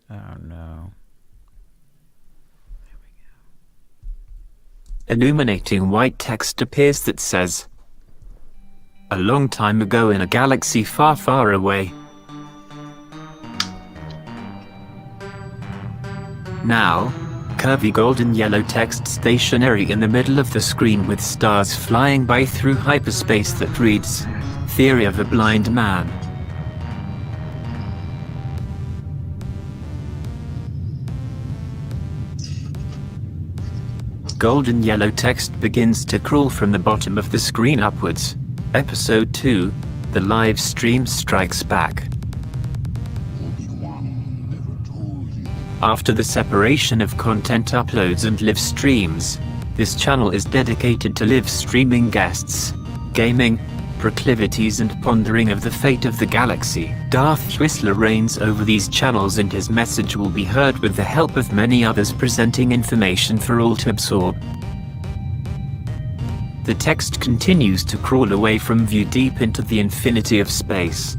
Oh no. Illuminating white text appears that says, "A long time ago in a galaxy far, far away." Now, curvy golden yellow text stationary in the middle of the screen with stars flying by through hyperspace that reads, "Theory of a Blind Man." Golden yellow text begins to crawl from the bottom of the screen upwards. Episode 2, the live stream strikes back. After the separation of content uploads and live streams, this channel is dedicated to live streaming guests, gaming, proclivities and pondering of the fate of the galaxy. Darth Whistler reigns over these channels and his message will be heard with the help of many others presenting information for all to absorb. The text continues to crawl away from view deep into the infinity of space.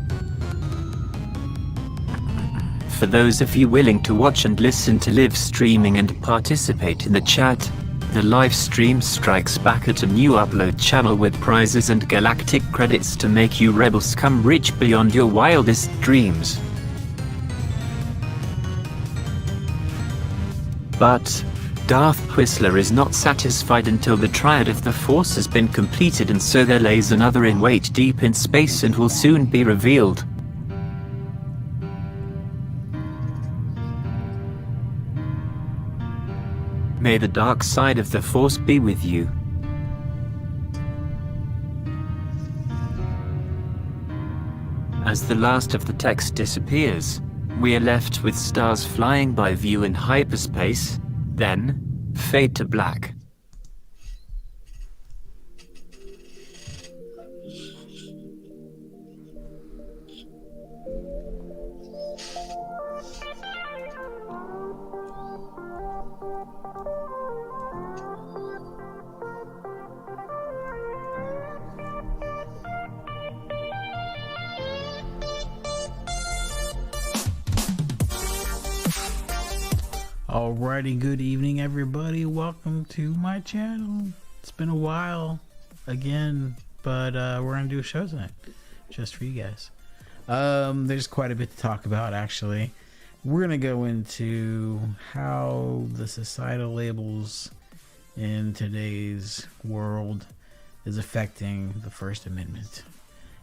For those of you willing to watch and listen to live streaming and participate in the chat, the live stream strikes back at a new upload channel with prizes and galactic credits to make you rebels come rich beyond your wildest dreams. But Darth Whistler is not satisfied until the triad of the Force has been completed, and so there lays another in wait deep in space and will soon be revealed. May the dark side of the Force be with you. As the last of the text disappears, we are left with stars flying by view in hyperspace, then fade to black. Alrighty, good evening everybody. Welcome to my channel. It's been a while again, but we're gonna do a show tonight just for you guys. There's quite a bit to talk about actually. We're gonna go into how the societal labels in today's world is affecting the First Amendment,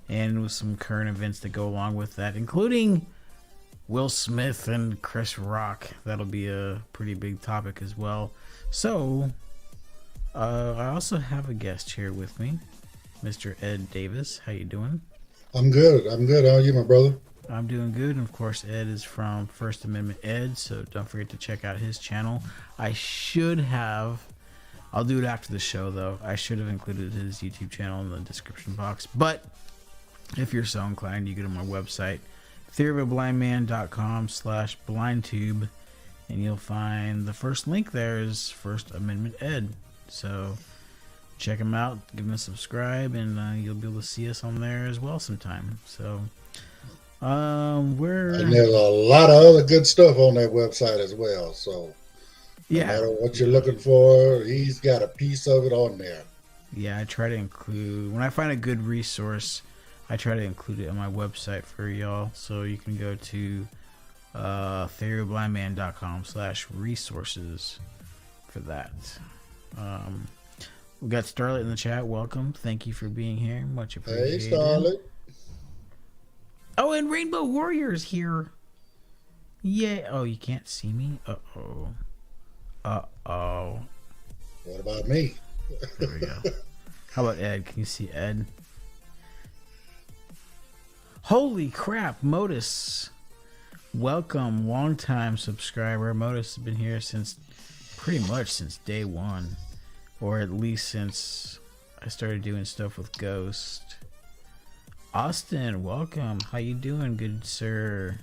and with some current events that go along with that, including Will Smith and Chris Rock. That'll be a pretty big topic as well. So, I also have a guest here with me, Mr. Ed Davis. How you doing? I'm good. How are you, my brother? I'm doing good. And of course, Ed is from First Amendment Ed, so don't forget to check out his channel. I'll do it after the show though. I should have included his YouTube channel in the description box. But if you're so inclined, you go to my website, theoryofablindman.com/blindtube, and you'll find the first link there is First Amendment Ed. So check him out, give him a subscribe, and you'll be able to see us on there as well sometime. So and there's a lot of other good stuff on that website as well. So no matter what you're looking for, he's got a piece of it on there. Yeah, I try to include, when I find a good resource, I try to include it on my website for y'all, so you can go to theoryoblindman.com/resources for that. We got Starlet in the chat. Welcome. Thank you for being here. Much appreciated. Hey, Starlet. Oh, and Rainbow Warrior's here. Yeah. Oh, you can't see me? Uh-oh. Uh-oh. What about me? There we go. How about Ed? Can you see Ed? Holy crap, Modus. Welcome, long-time subscriber. Modus has been here since pretty much since day one, or at least since I started doing stuff with Ghost. Austin, welcome. How you doing, good sir?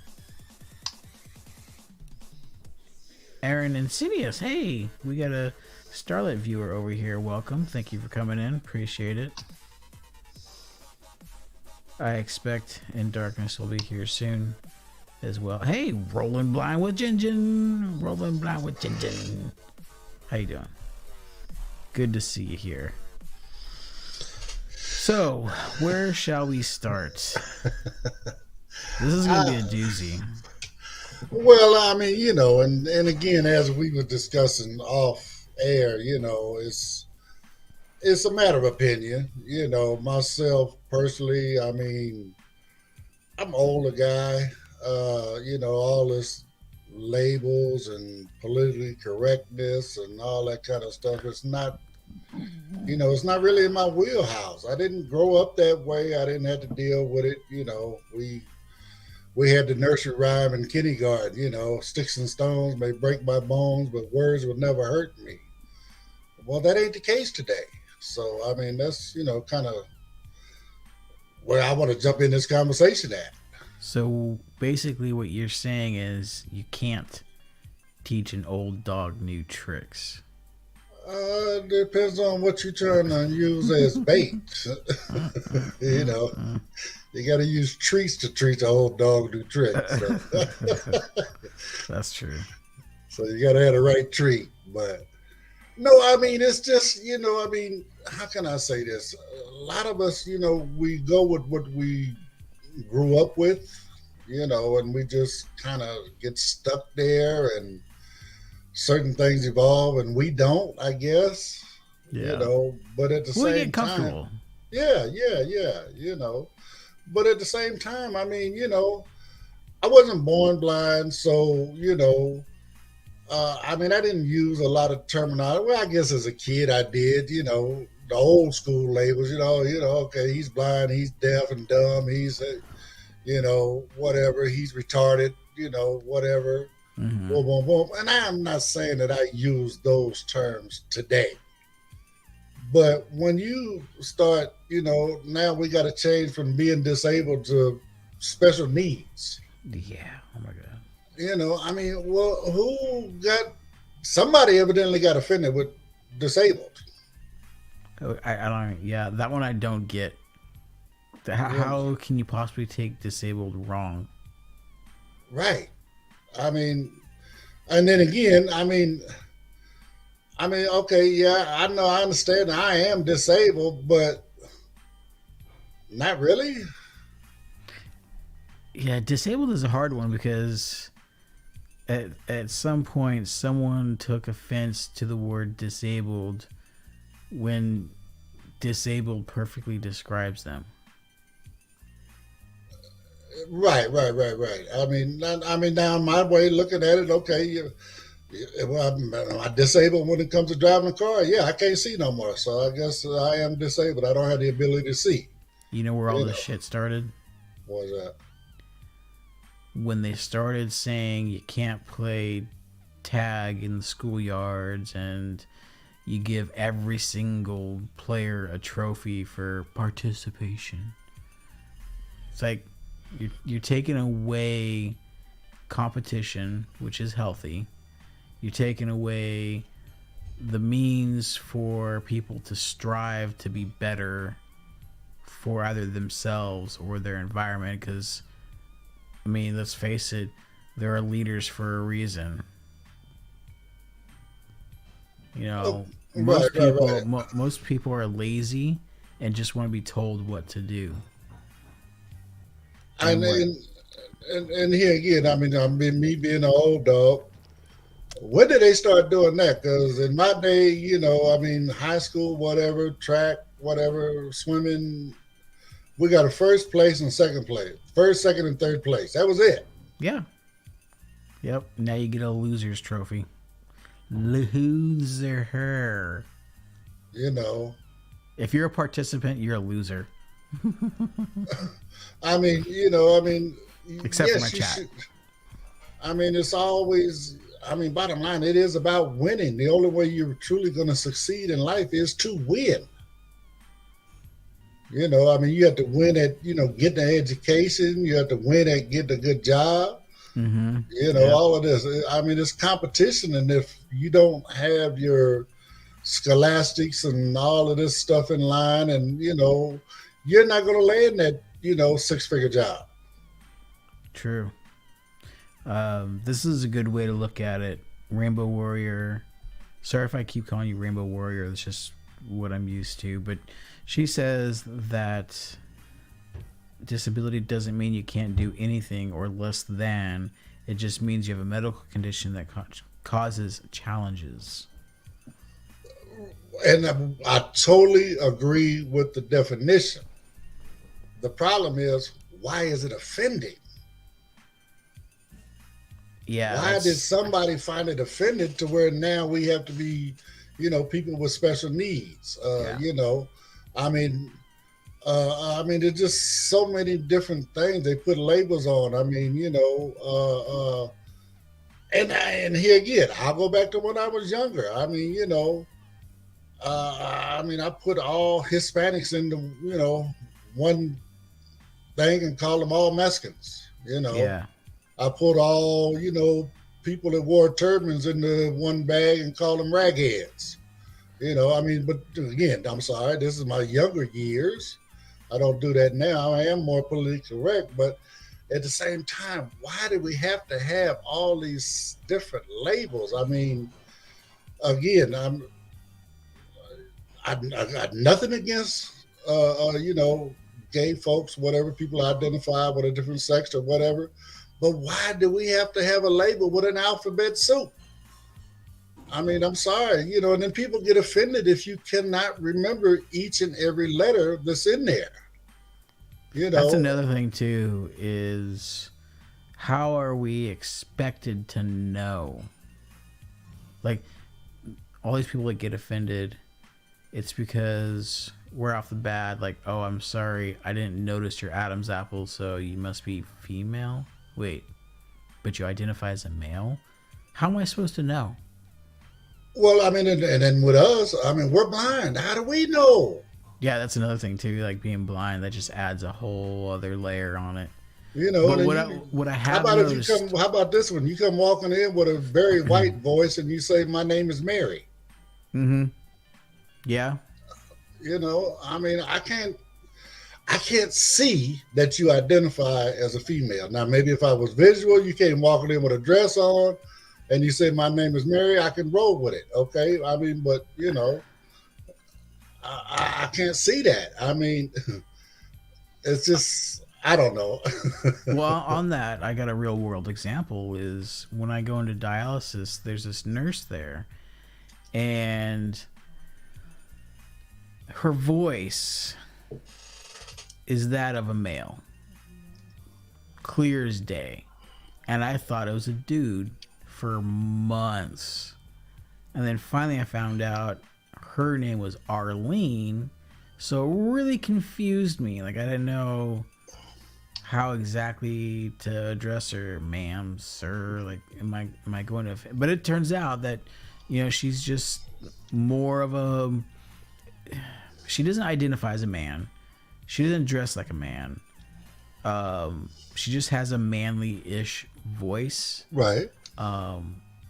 Aaron Insidious, hey, we got a Starlit viewer over here. Welcome. Thank you for coming in. Appreciate it. I expect In Darkness will be here soon. as well. Hey, rolling blind with Jinjin. Rolling blind with Jinjin. How you doing? Good to see you here. So, where shall we start? This is going to be a doozy. Well, I mean, and again, as we were discussing off air, it's a matter of opinion. Myself personally, I mean, I'm an older guy. All this labels and politically correctness and all that kind of stuff. It's not really in my wheelhouse. I didn't grow up that way. I didn't have to deal with it. We had the nursery rhyme in kindergarten, sticks and stones may break my bones, but words will never hurt me. Well, that ain't the case today. So, I mean, that's, kind of where I want to jump in this conversation at. So basically what you're saying is you can't teach an old dog new tricks. Depends on what you're trying to use as bait. You got to use treats to treat the old dog new tricks. So. That's true. So you got to have the right treat. But no, I mean, it's just, how can I say this? A lot of us, we go with what we grew up with, and we just kind of get stuck there, and certain things evolve and we don't, I guess. Yeah. But at the same time, yeah, but at the same time, I mean, I wasn't born blind, so I mean, I didn't use a lot of terminology. Well, I guess as a kid I did, the old school labels, okay, he's blind, he's deaf and dumb, he's whatever, he's retarded, whatever. Mm-hmm. Boom, boom, boom. And I'm not saying that I use those terms today. But when you start, now we got to change from being disabled to special needs. Yeah. Oh, my God. I mean, well, somebody evidently got offended with disabled. I don't, yeah, that one I don't get. How can you possibly take disabled wrong? Right. I mean, and then again, I mean, okay, yeah, I know, I understand I am disabled, but not really. Yeah, disabled is a hard one because at some point someone took offense to the word disabled when disabled perfectly describes them. Right. I mean, now my way of looking at it, okay, I'm disabled when it comes to driving a car. Yeah, I can't see no more, so I guess I am disabled. I don't have the ability to see. You know where all this shit started? What was that? When they started saying you can't play tag in the schoolyards and you give every single player a trophy for participation. It's like you're taking away competition, which is healthy. You're taking away the means for people to strive to be better for either themselves or their environment, because I mean, let's face it, there are leaders for a reason. Most people are lazy and just want to be told what to do. And here again, I mean, me being an old dog, when did they start doing that? Because in my day, high school, whatever, track, whatever, swimming, we got a first place and second place. First, second, and third place. That was it. Yeah. Yep. Now you get a loser's trophy. Loser. If you're a participant, you're a loser. I mean, except for my chat. It's always, bottom line, it is about winning. The only way you're truly going to succeed in life is to win. You have to win at, getting an education. You have to win at getting a good job. Mm-hmm. All of this. It's competition. And if you don't have your scholastics and all of this stuff in line, and, you're not going to land that, 6-figure job. True. This is a good way to look at it. Rainbow Warrior. Sorry if I keep calling you Rainbow Warrior. That's just what I'm used to. But she says that disability doesn't mean you can't do anything or less than. It just means you have a medical condition that causes challenges. And I totally agree with the definition. The problem is, why is it offending? Yeah. Why did somebody find it offended to where now we have to be, people with special needs? I mean, there's just so many different things they put labels on. I mean, and here again, I'll go back to when I was younger. I mean, I put all Hispanics into, one thing and call them all Mexicans, Yeah. I put all, people that wore turbans into one bag and call them ragheads. But again, I'm sorry, this is my younger years. I don't do that now. I am more politically correct, but at the same time, why do we have to have all these different labels? I mean, again, I got nothing against, gay folks, whatever, people identify with a different sex or whatever. But why do we have to have a label with an alphabet soup? I mean, I'm sorry, and then people get offended if you cannot remember each and every letter that's in there. That's another thing too, is how are we expected to know? Like, all these people that get offended, it's because we're off the bat like, oh, I'm sorry, I didn't notice your Adam's apple, so you must be female. Wait, but you identify as a male? How am I supposed to know? Well, I mean, and then with us, I mean, we're blind. How do we know? Yeah, that's another thing too. Like being blind, that just adds a whole other layer on it. But what I have how about noticed, if you how about this one? You come walking in with a very white voice and you say, "My name is Mary." Mm-hmm. Yeah. I mean, I can't see that you identify as a female. Now, maybe if I was visual, you came walking in with a dress on and you say, "My name is Mary," I can roll with it. Okay. I mean, but I can't see that. I mean, it's just, I don't know. Well, on that, I got a real world example is when I go into dialysis, there's this nurse there and her voice is that of a male. Clear as day. And I thought it was a dude for months. And then finally I found out her name was Arlene. So it really confused me. Like, I didn't know how exactly to address her, ma'am, sir. Like, am I going to? But it turns out that, she's just more of a. She doesn't identify as a man. She doesn't dress like a man. She just has a manly-ish voice. Right.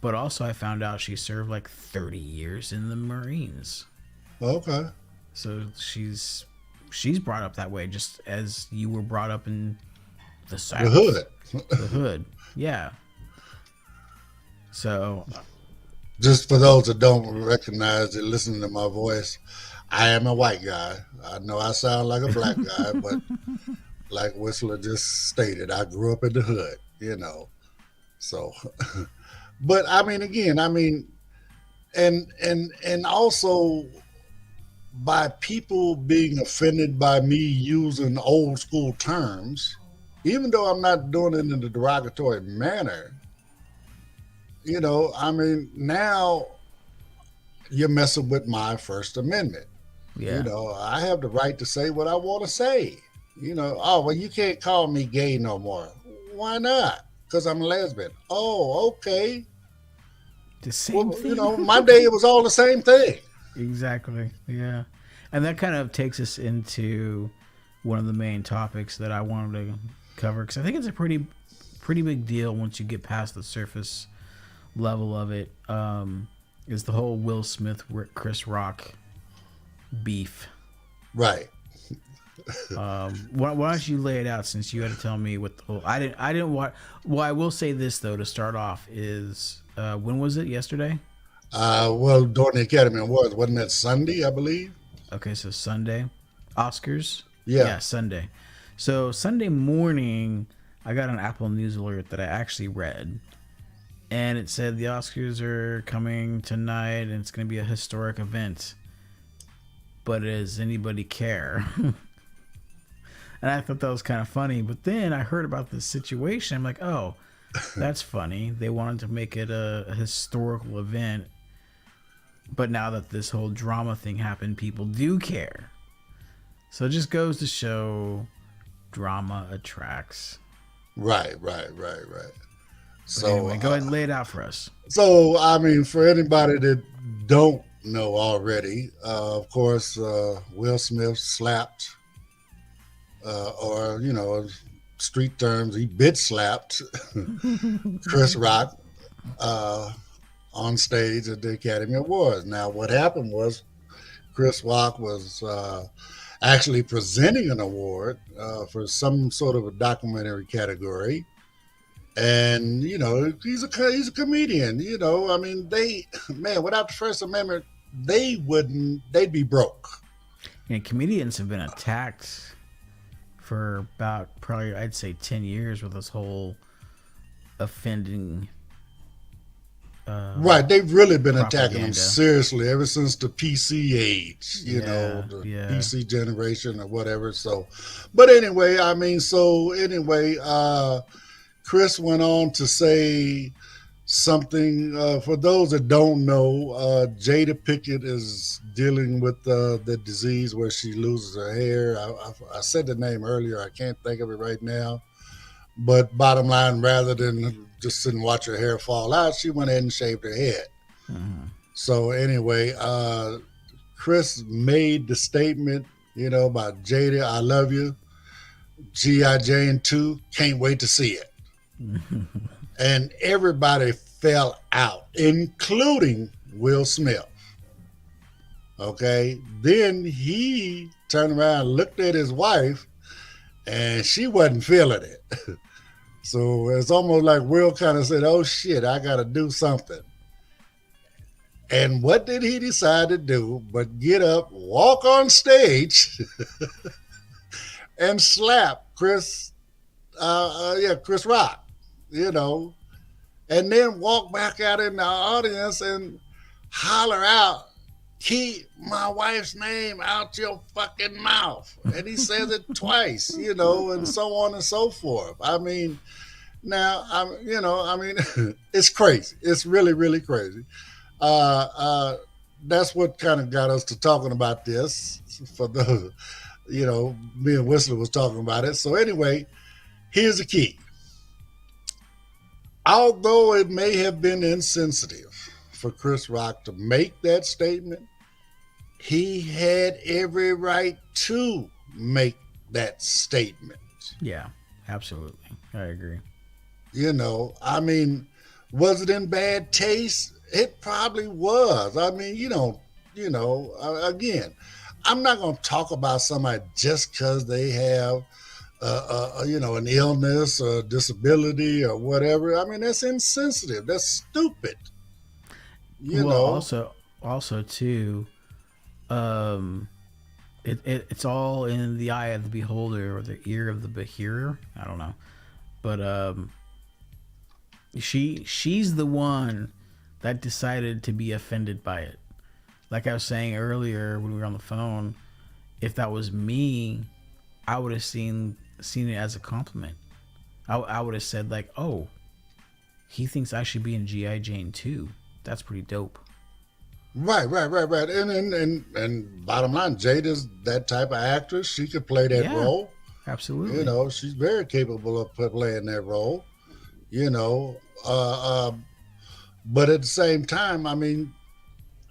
But also I found out she served like 30 years in the Marines. Okay. So she's brought up that way, just as you were brought up in the South. The hood. The hood. Yeah. So, just for those that don't recognize it, listening to my voice, I am a white guy. I know I sound like a black guy, but like Whistler just stated, I grew up in the hood, So, but I mean, again, and also by people being offended by me using old school terms, even though I'm not doing it in a derogatory manner, now you're messing with my First Amendment. yeah. I have the right to say what I want to say. Oh, well, you can't call me gay no more. Why not? Because I'm a lesbian. Oh, okay. The same thing. My day it was all the same thing. Exactly. Yeah. And that kind of takes us into one of the main topics that I wanted to cover, because I think it's a pretty big deal once you get past the surface level of it. Is the whole Will Smith Chris Rock beef. Right. Why don't you lay it out, since you had to tell me what the whole, I didn't want. Well, I will say this though to start off is when was it? Yesterday? Well, during the Academy Awards, wasn't that Sunday, I believe? Okay, so Sunday, Oscars. Yeah. Yeah, Sunday. So Sunday morning, I got an Apple News alert that I actually read, and it said the Oscars are coming tonight, and it's going to be a historic event. But does anybody care? And I thought that was kind of funny. But then I heard about this situation. I'm like, oh, that's funny. They wanted to make it a historical event. But now that this whole drama thing happened, people do care. So it just goes to show drama attracts. Right. So Anyway, go ahead and lay it out for us. So, I mean, for anybody that don't know already, of course, Will Smith slapped, or, street terms, he bitch slapped Chris Rock on stage at the Academy Awards. Now, what happened was Chris Rock was actually presenting an award for some sort of a documentary category. And, he's a comedian, I mean, without the First Amendment, they'd be broke. And comedians have been attacked for about probably, I'd say, 10 years with this whole offending. Right. They've really been attacking them propaganda. seriously ever since the PC age, the Yeah. PC generation or whatever. So, but anyway, Chris went on to say something. For those that don't know, Jada Pinkett is dealing with the disease where she loses her hair. I said the name earlier. I can't think of it right now. But bottom line, rather than just sit and watch her hair fall out, she went ahead and shaved her head. Mm-hmm. So anyway, Chris made the statement, about Jada, I love you. G.I. Jane 2, can't wait to see it. And everybody fell out, including Will Smith. Okay. Then he turned around and looked at his wife, and she wasn't feeling it. So it's almost like Will kind of said, oh shit, I got to do something. And what did he decide to do but get up, walk on stage, and slap Chris Rock, and then walk back out in the audience and holler out, keep my wife's name out your fucking mouth. And he says it twice, and so on and so forth. I mean, now, it's crazy. It's really, really crazy. That's what kind of got us to talking about this. For the, me and Whistler was talking about it. So anyway, here's the key. Although it may have been insensitive for Chris Rock to make that statement, he had every right to make that statement. Yeah, absolutely. I agree. Was it in bad taste? It probably was. I mean, again, I'm not going to talk about somebody just because they have, an illness or disability or whatever. I mean, that's insensitive. That's stupid. Also too, it's all in the eye of the beholder or the ear of the hearer. I don't know, but she's the one that decided to be offended by it. Like I was saying earlier when we were on the phone, if that was me, I would have seen it as a compliment. I would have said like, oh, he thinks I should be in G.I. Jane 2. That's pretty dope. Right. And bottom line, Jada's that type of actress. She could play that role. Absolutely. She's very capable of playing that role. But at the same time, I mean,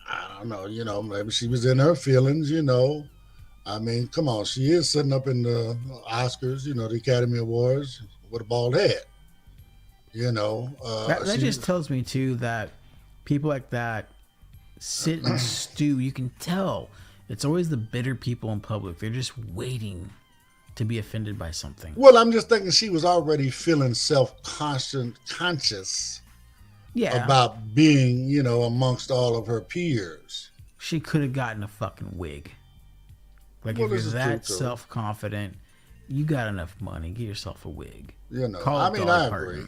I don't know, maybe she was in her feelings, I mean, come on, she is sitting up in the Oscars, the Academy Awards with a bald head, That just tells me, too, that people like that sit and stew. You can tell It's always the bitter people in public. They're just waiting to be offended by something. Well, I'm just thinking she was already feeling conscious Yeah. about being, amongst all of her peers. She could have gotten a fucking wig. Like, if you're that self-confident, you got enough money, get yourself a wig. I agree.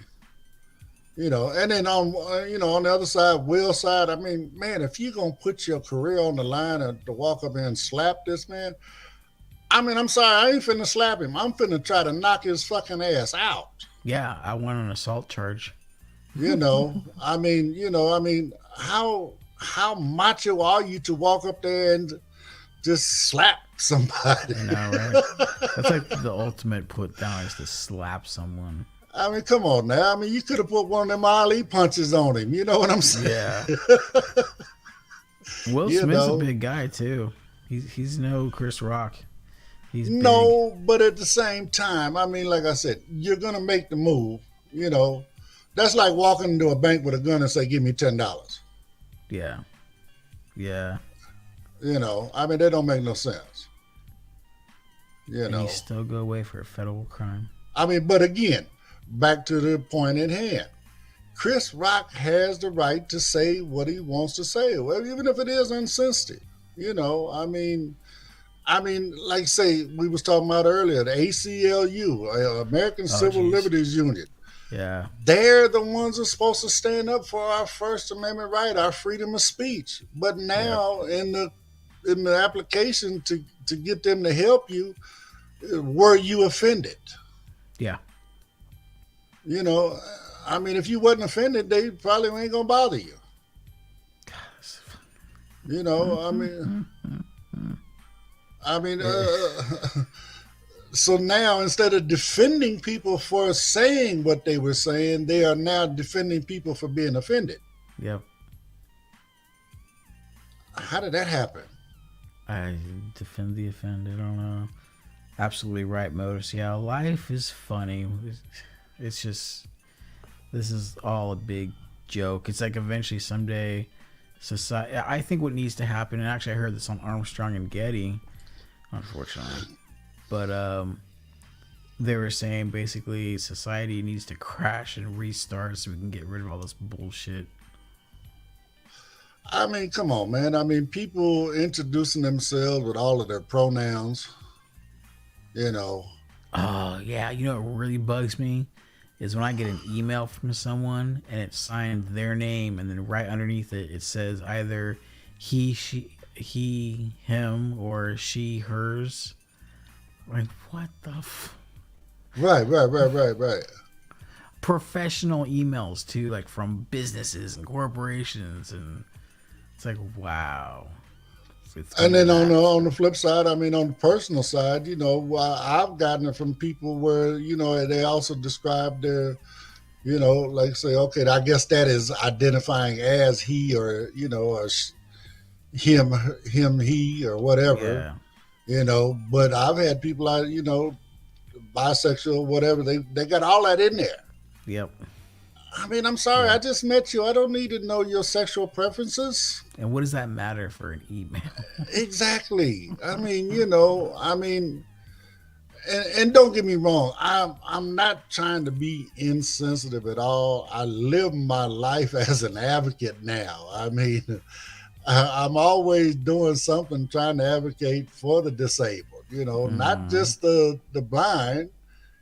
And then on the other side, Will's side, I mean, man, if you're going to put your career on the line and to walk up and slap this man, I mean, I'm sorry, I ain't finna slap him. I'm finna try to knock his fucking ass out. Yeah, I want an assault charge. I mean, how macho are you to walk up there and just slap somebody? I know, right? That's like the ultimate put down, is to slap someone. I mean, come on now. I mean, you could have put one of them Ali punches on him. You know what I'm saying? Yeah. Will Smith's a big guy too. He's no Chris Rock. He's big. No, but at the same time, I mean, like I said, you're gonna make the move. That's like walking into a bank with a gun and say, "Give me $10." Yeah. Yeah. I mean, that don't make no sense. And you still go away for a federal crime. I mean, but again, back to the point at hand. Chris Rock has the right to say what he wants to say, well, even if it is insensitive. I mean, like say we was talking about earlier, the ACLU, American Civil Liberties Union. Yeah. They're the ones who are supposed to stand up for our First Amendment right, our freedom of speech. But now in the application to get them to help you, were you offended? Yeah. I mean, if you wasn't offended, they probably ain't gonna bother you. So now instead of defending people for saying what they were saying, they are now defending people for being offended. Yep. How did that happen? I defend the offended. I don't know. Absolutely right, Modus. Yeah, life is funny. It's just, this is all a big joke. It's like eventually someday society, I think what needs to happen, and actually I heard this on Armstrong and Getty, unfortunately, but they were saying basically society needs to crash and restart so we can get rid of all this bullshit. I mean, come on, man. I mean, people introducing themselves with all of their pronouns, Oh, yeah. What really bugs me is when I get an email from someone and it's signed their name, and then right underneath it, it says either he, him, or she, hers. Like, what the Right. Professional emails, too, like from businesses and corporations, and it's like, wow. And then on the flip side, I mean, on the personal side, I've gotten it from people where, they also describe their, like say, okay, I guess that is identifying as he or, or him, he, or whatever, but I've had people, bisexual, whatever, they got all that in there. Yep. I mean, I'm sorry, I just met you. I don't need to know your sexual preferences. And what does that matter for an email? Exactly. I mean, and don't get me wrong, I'm not trying to be insensitive at all. I live my life as an advocate now. I mean, I'm always doing something trying to advocate for the disabled, not just the blind,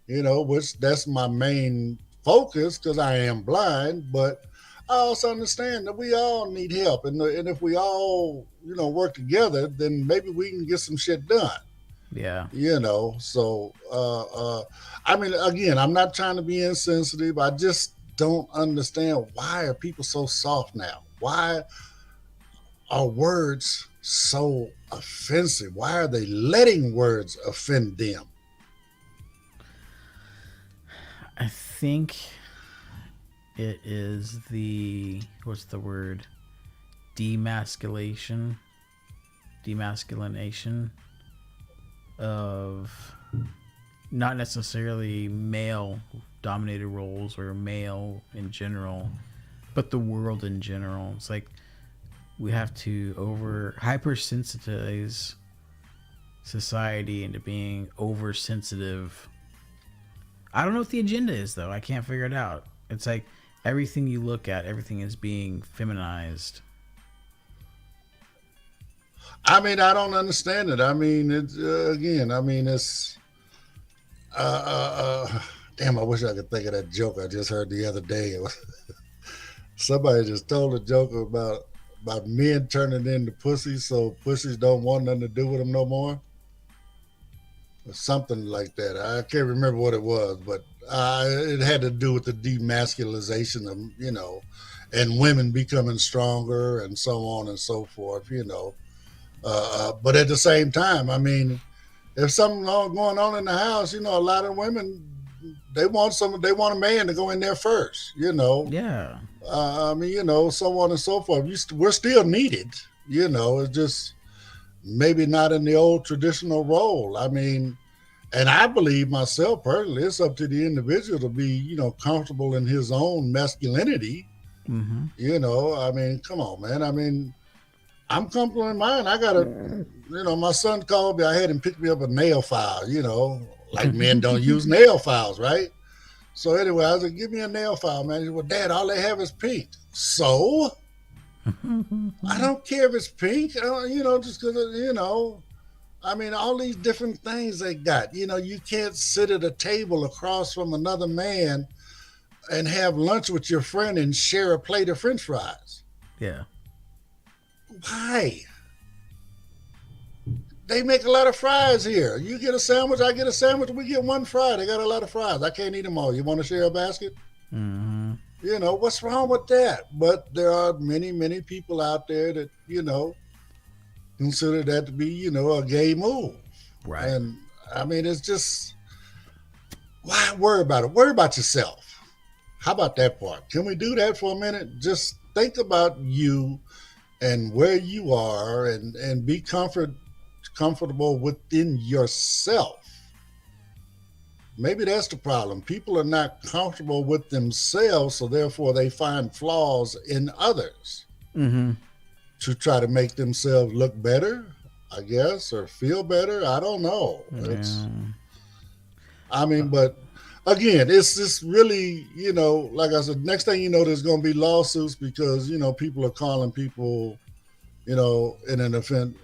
which that's my main focus because I am blind, but I also understand that we all need help, and if we all work together, then maybe we can get some shit done. Yeah. So I mean, again, I'm not trying to be insensitive. I just don't understand, why are people so soft now? Why are words so offensive? Why are they letting words offend them? I think it is what's the word? Demasculination of not necessarily male dominated roles or male in general, but the world in general. It's like we have to hypersensitize society into being oversensitive. I don't know what the agenda is, though. I can't figure it out. It's like everything you look at, everything is being feminized. I mean, I don't understand it. I mean, it's again. I mean, it's damn. I wish I could think of that joke I just heard the other day. Somebody just told a joke about men turning into pussies, so pussies don't want nothing to do with them no more, or something like that. I can't remember what it was, but it had to do with the demasculinization of and women becoming stronger and so on and so forth. But at the same time, I mean, if something going on in the house, a lot of women they want a man to go in there first. Yeah. I mean, so on and so forth. We're still needed. It's just maybe not in the old traditional role. I mean, and I believe myself personally, it's up to the individual to be, comfortable in his own masculinity. Mm-hmm. I mean, come on, man. I mean, I'm comfortable in mine. I got my son called me. I had him pick me up a nail file, like men don't use nail files, right? So anyway, I was like, give me a nail file, man. He said, well, Dad, all they have is pink. So I don't care if it's pink, just because, I mean, all these different things they got. You can't sit at a table across from another man and have lunch with your friend and share a plate of French fries. Yeah. Why? They make a lot of fries here. You get a sandwich, I get a sandwich, we get one fry. They got a lot of fries. I can't eat them all. You want to share a basket? Mm-hmm. What's wrong with that? But there are many, many people out there that, consider that to be, a gay move. Right. And I mean, it's just, why worry about it? Worry about yourself. How about that part? Can we do that for a minute? Just think about you and where you are and be comfortable within yourself. Maybe that's the problem. People are not comfortable with themselves, so therefore they find flaws in others to try to make themselves look better, I guess, or feel better. I don't know. I mean, but again, it's just really, like I said, next thing you know, there's going to be lawsuits because, people are calling people, in an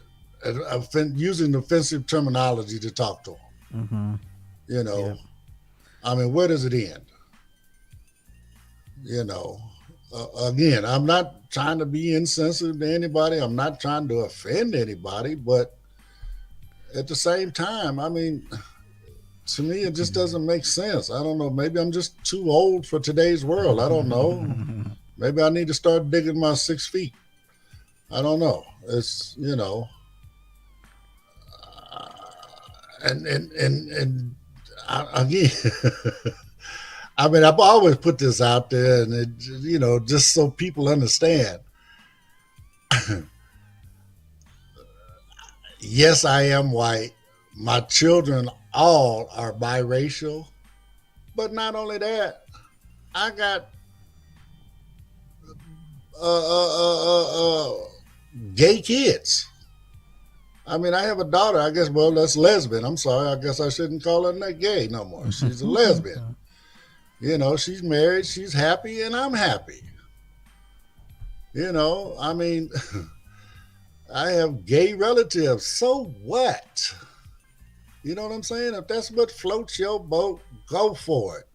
using offensive terminology to talk to them. Yeah. I mean, where does it end? Again, I'm not trying to be insensitive to anybody. I'm not trying to offend anybody, but at the same time, I mean, to me, it just doesn't make sense. I don't know. Maybe I'm just too old for today's world. I don't know. Maybe I need to start digging my 6 feet. I don't know. It's, and again, I mean, I've always put this out there, and it, just so people understand. Yes, I am white. My children all are biracial, but not only that, I got gay kids. I mean, I have a daughter. I guess, well, that's lesbian. I'm sorry. I guess I shouldn't call her not gay no more. She's a lesbian. She's married. She's happy, and I'm happy. I mean, I have gay relatives. So what? You know what I'm saying? If that's what floats your boat, go for it.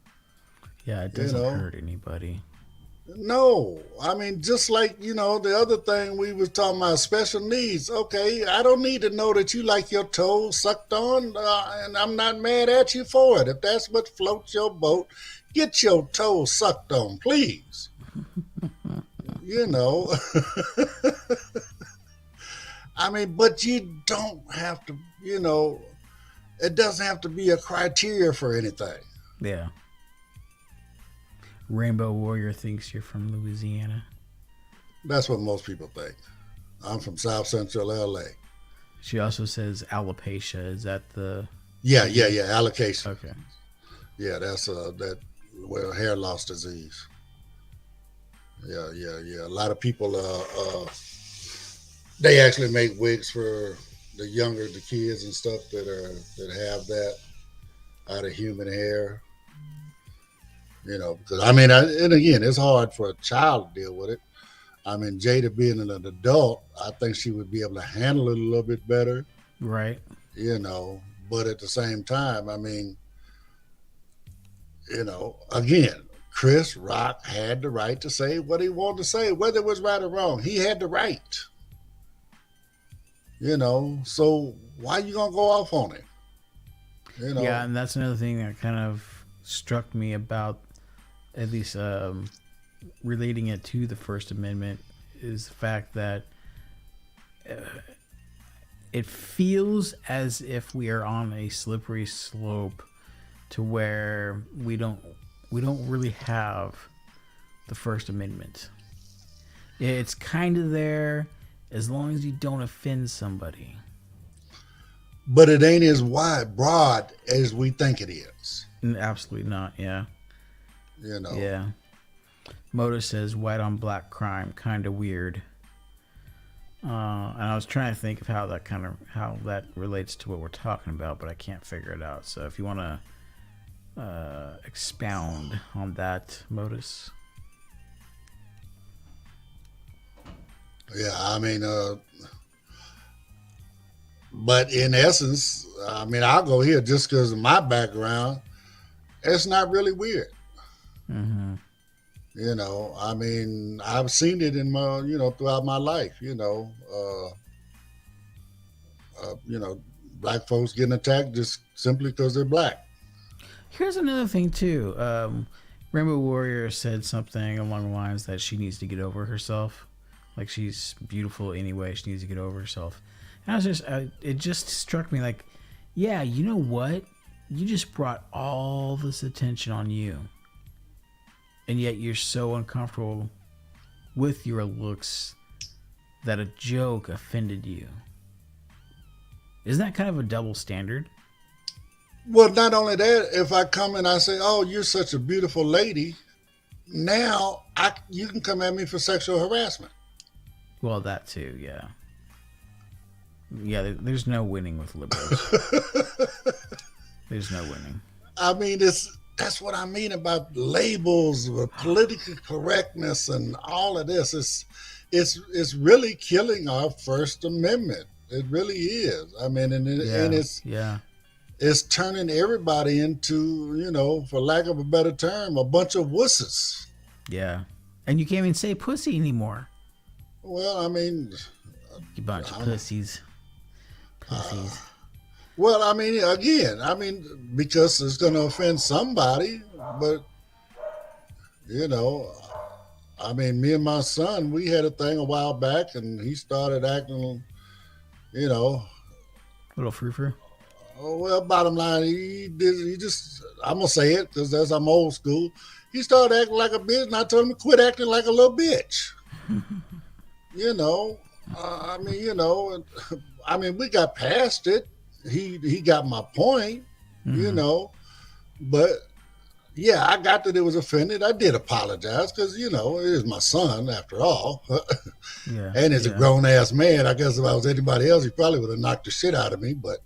Yeah, it doesn't hurt anybody. No, I mean, just like, the other thing we was talking about, special needs. Okay, I don't need to know that you like your toes sucked on, and I'm not mad at you for it. If that's what floats your boat, get your toes sucked on, please. I mean, but you don't have to, it doesn't have to be a criteria for anything. Yeah. Rainbow Warrior thinks you're from Louisiana. That's what most people think. I'm from South Central LA. She also says alopecia. Is that the... Yeah, allocation. Okay. Yeah, that's hair loss disease. Yeah. A lot of people They actually make wigs for the kids and stuff that have that out of human hair. You know, because I mean, and again, it's hard for a child to deal with it. I mean, Jada being an adult, I think she would be able to handle it a little bit better. Right. You know, but at the same time, I mean, again, Chris Rock had the right to say what he wanted to say, whether it was right or wrong. He had the right. So why you gonna go off on it? Yeah, and that's another thing that kind of struck me about, at least relating it to the First Amendment, is the fact that it feels as if we are on a slippery slope to where we don't really have the First Amendment. It's kind of there as long as you don't offend somebody. But it ain't as broad as we think it is. Absolutely not. Yeah. Yeah. Moto says white on black crime, kind of weird. And I was trying to think of how that relates to what we're talking about, but I can't figure it out. So if you want to expound on that, Modus. Yeah, I mean, but in essence, I mean, I'll go here just because of my background. It's not really weird. Mm-hmm. I mean, I've seen it in my, throughout my life. Black folks getting attacked just simply because they're black. Here's another thing too. Rainbow Warrior said something along the lines that she needs to get over herself. Like, she's beautiful anyway. She needs to get over herself. And it just struck me like, yeah, you know what? You just brought all this attention on you. And yet you're so uncomfortable with your looks that a joke offended you. Isn't that kind of a double standard? Well, not only that, if I come and I say, oh, you're such a beautiful lady, now you can come at me for sexual harassment. Well, that too, yeah. Yeah, there's no winning with liberals. There's no winning. I mean, that's what I mean about labels, political correctness, and all of this. It's really killing our First Amendment. It really is. I mean, and it's turning everybody into, for lack of a better term, a bunch of wusses. Yeah, and you can't even say pussy anymore. Well, I mean, you bunch of pussies. Well, I mean, again, because it's going to offend somebody, but, me and my son, we had a thing a while back, and he started acting, A little frou-frou? Oh, well, bottom line, he just, I'm going to say it, because I'm old school. He started acting like a bitch, and I told him to quit acting like a little bitch. We got past it. He got my point, but yeah, I got that it was offended. I did apologize because, it is my son after all. Yeah. And he's a grown ass man. I guess if I was anybody else, he probably would have knocked the shit out of me, but,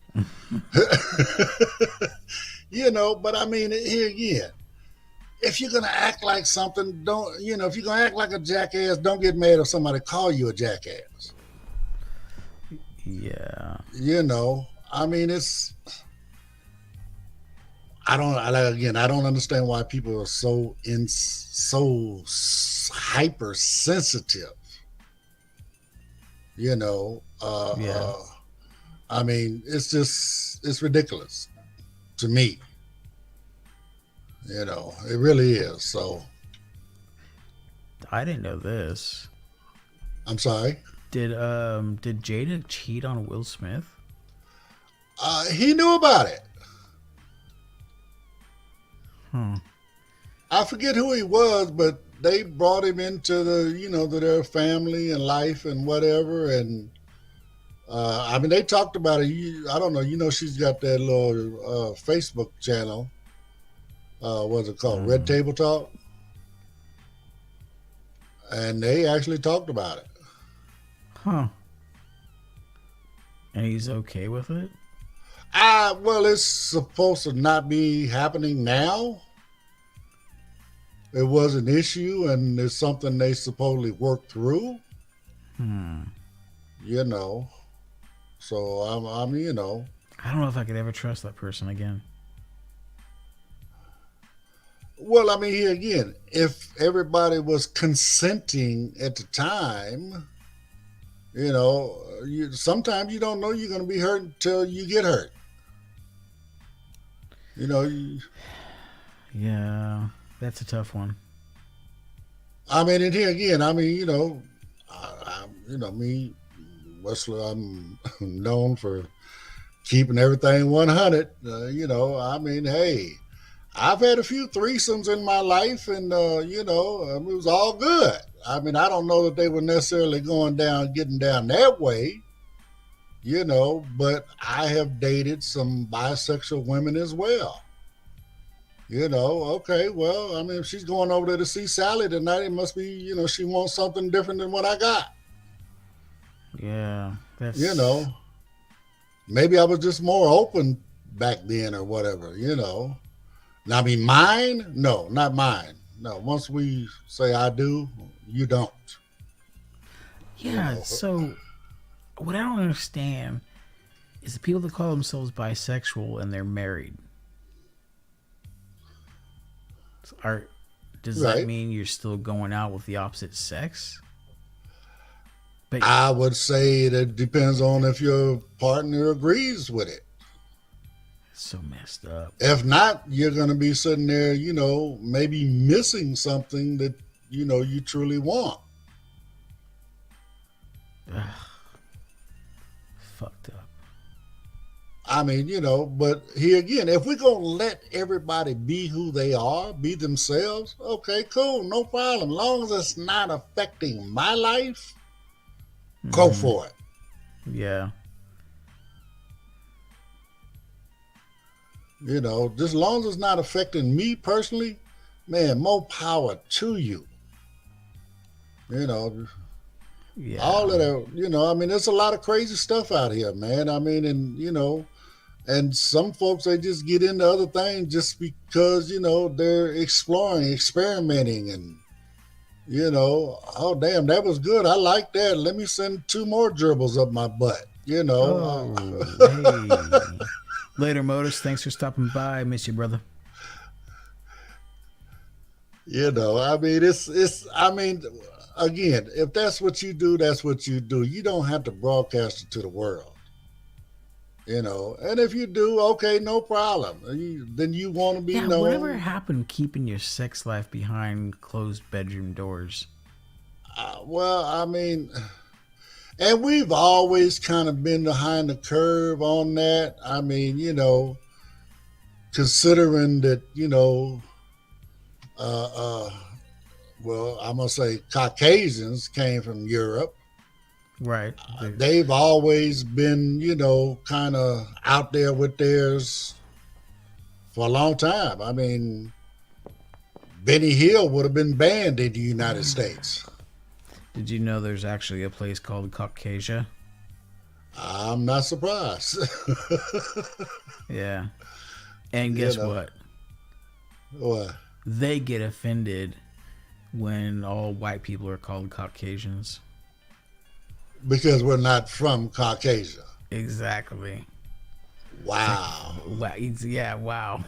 but I mean, here again, if you're going to act like something, if you're going to act like a jackass, don't get mad if somebody call you a jackass. Yeah. I mean, I don't understand why people are so hypersensitive. I mean, it's ridiculous to me. It really is. So I didn't know this. I'm sorry. Did Jada cheat on Will Smith? He knew about it. I forget who he was, but they brought him into to their family and life and whatever. And they talked about it. I don't know. She's got that little Facebook channel. What's it called? Red Table Talk. And they actually talked about it. Huh. And he's okay with it? Well, it's supposed to not be happening now. It was an issue, and it's something they supposedly worked through. You know, so I'm, you know. I don't know if I could ever trust that person again. Well, I mean, here again, if everybody was consenting at the time, you know, sometimes you don't know you're going to be hurt until you get hurt. You know, Yeah, that's a tough one. I mean, and here again, I mean, you know, me, Wesley, I'm known for keeping everything 100. You know, I mean, hey, I've had a few threesomes in my life, and you know, it was all good. I mean, I don't know that they were necessarily getting down that way, you know, but I have dated some bisexual women as well. You know, okay, well, I mean, if she's going over there to see Sally tonight, it must be, you know, she wants something different than what I got. Yeah, that's... You know, maybe I was just more open back then or whatever, you know. Now, I mean, mine? No, not mine. No, once we say I do, you don't. Yeah, You know. so what I don't understand is the people that call themselves bisexual and they're married. Does that Right. mean you're still going out with the opposite sex? But I would say that depends on if your partner agrees with it. it's so messed up. If not, you're going to be sitting there, you know, maybe missing something that, you know, you truly want. Fucked up. I mean, you know, but here again, if we're going to let everybody be who they are, be themselves, okay, cool, no problem. As long as it's not affecting my life, go for it. Yeah. You know, just as long as it's not affecting me personally, man, more power to you. You know, Yeah. all of that, you know, I mean, there's a lot of crazy stuff out here, man. I mean, and, you know, and some folks, they just get into other things just because, you know, they're exploring, experimenting, and, you know, oh, damn, that was good. I like that. Let me send 2 more gerbils up my butt, you know. Oh, hey. Later, Modus. Thanks for stopping by. I miss you, brother. You know, I mean, I mean, again, if that's what you do, that's what you do. You don't have to broadcast it to the world. You know, and if you do, okay, no problem. Then you want to be Yeah, known. whatever happened keeping your sex life behind closed bedroom doors? Well, I mean, and we've always kind of been behind the curve on that. I mean, you know, considering that, you know, uh, uh, well, I'm going to say Caucasians came from Europe. Right. They've always been, you know, kind of out there with theirs for a long time. I mean, Benny Hill would have been banned in the United States. Did you know there's actually a place called Caucasia? I'm not surprised. Yeah. And guess what? What? They get offended when all white people are called Caucasians. Because we're not from Caucasia. Exactly. Wow. Wow. Yeah, wow.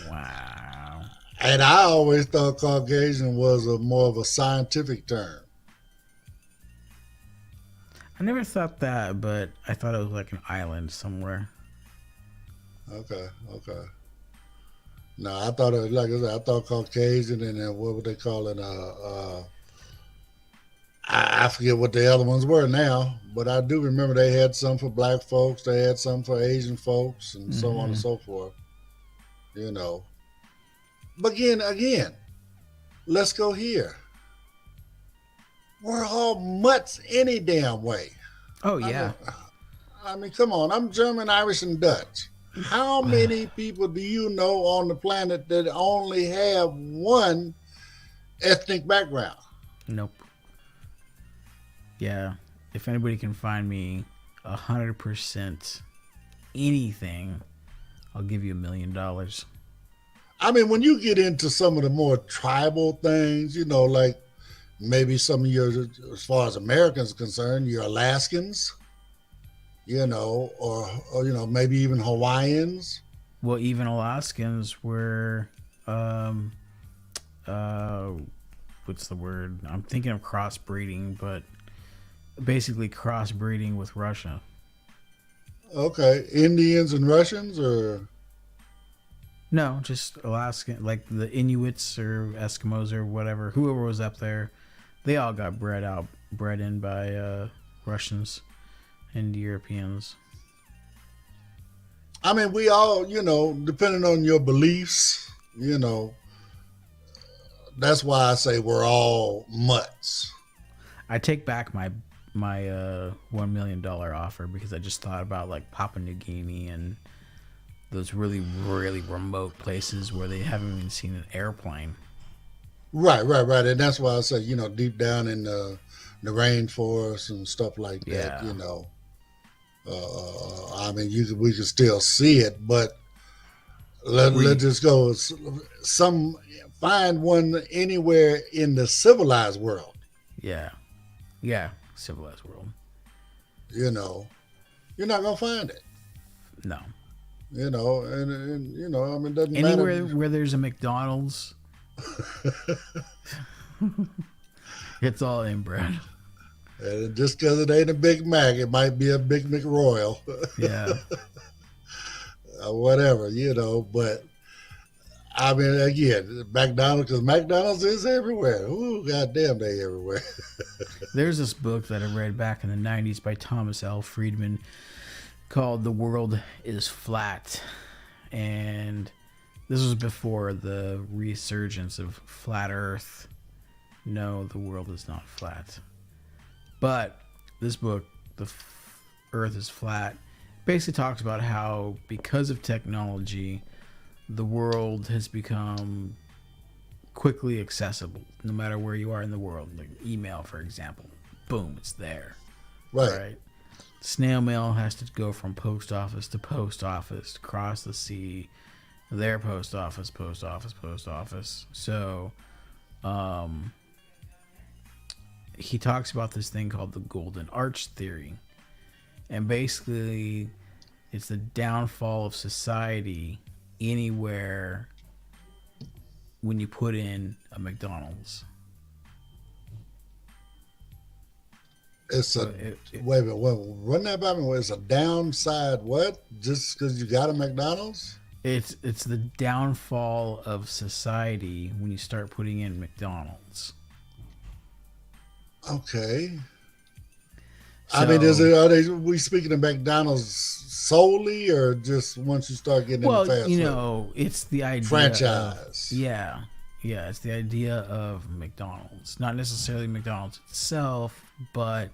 Wow. And I always thought Caucasian was more of a scientific term. I never thought that, but I thought it was like an island somewhere. Okay. No, I thought it was, like I said, I thought Caucasian, and then what would they call it? I forget what the other ones were now, but I do remember they had some for black folks, they had some for Asian folks, and so on and so forth. You know. But again, let's go here. We're all mutts any damn way. Oh, yeah. I mean, come on. I'm German, Irish, and Dutch. How many people do you know on the planet that only have one ethnic background? Nope. Yeah. If anybody can find me 100% anything, I'll give you $1 million. I mean, when you get into some of the more tribal things, like maybe some of your, as far as Americans are concerned, your Alaskans, or maybe even Hawaiians. Well, even Alaskans were, what's the word? I'm thinking of crossbreeding, but basically crossbreeding with Russia. Okay, Indians and Russians, or no, just Alaskan, like the Inuits or Eskimos or whatever, whoever was up there, they all got bred in by Russians and Europeans. I mean, we all, depending on your beliefs, that's why I say we're all mutts. I take back my $1 million offer because I just thought about like Papua New Guinea and those really, really remote places where they haven't even seen an airplane. Right. And that's why I say, deep down in the rainforest and stuff like that, I mean, we can still see it, but let's just go find one anywhere in the civilized world. Yeah, civilized world. You're not gonna find it. No. And I mean, it doesn't anywhere matter where there's a McDonald's. It's all inbred. And just because it ain't a Big Mac, it might be a Big McRoyal. Yeah. Whatever, but I mean, again, because McDonald's is everywhere. Ooh, goddamn, they everywhere. There's this book that I read back in the 90s by Thomas L. Friedman called The World is Flat. And this was before the resurgence of flat Earth. No, the world is not flat. But this book, The Earth is Flat, basically talks about how because of technology, the world has become quickly accessible no matter where you are in the world. Like email, for example. Boom, it's there. Right? Snail mail has to go from post office, across the sea, their post office. So, he talks about this thing called the Golden Arch Theory. And basically, it's the downfall of society anywhere when you put in a McDonald's. Wait a minute, run that by me. It's a downside what? Just because you got a McDonald's? It's the downfall of society when you start putting in McDonald's. Okay. So, I mean, we speaking of McDonald's solely, or just once you start getting into fast food? It's the idea franchise. It's the idea of McDonald's, not necessarily McDonald's itself, but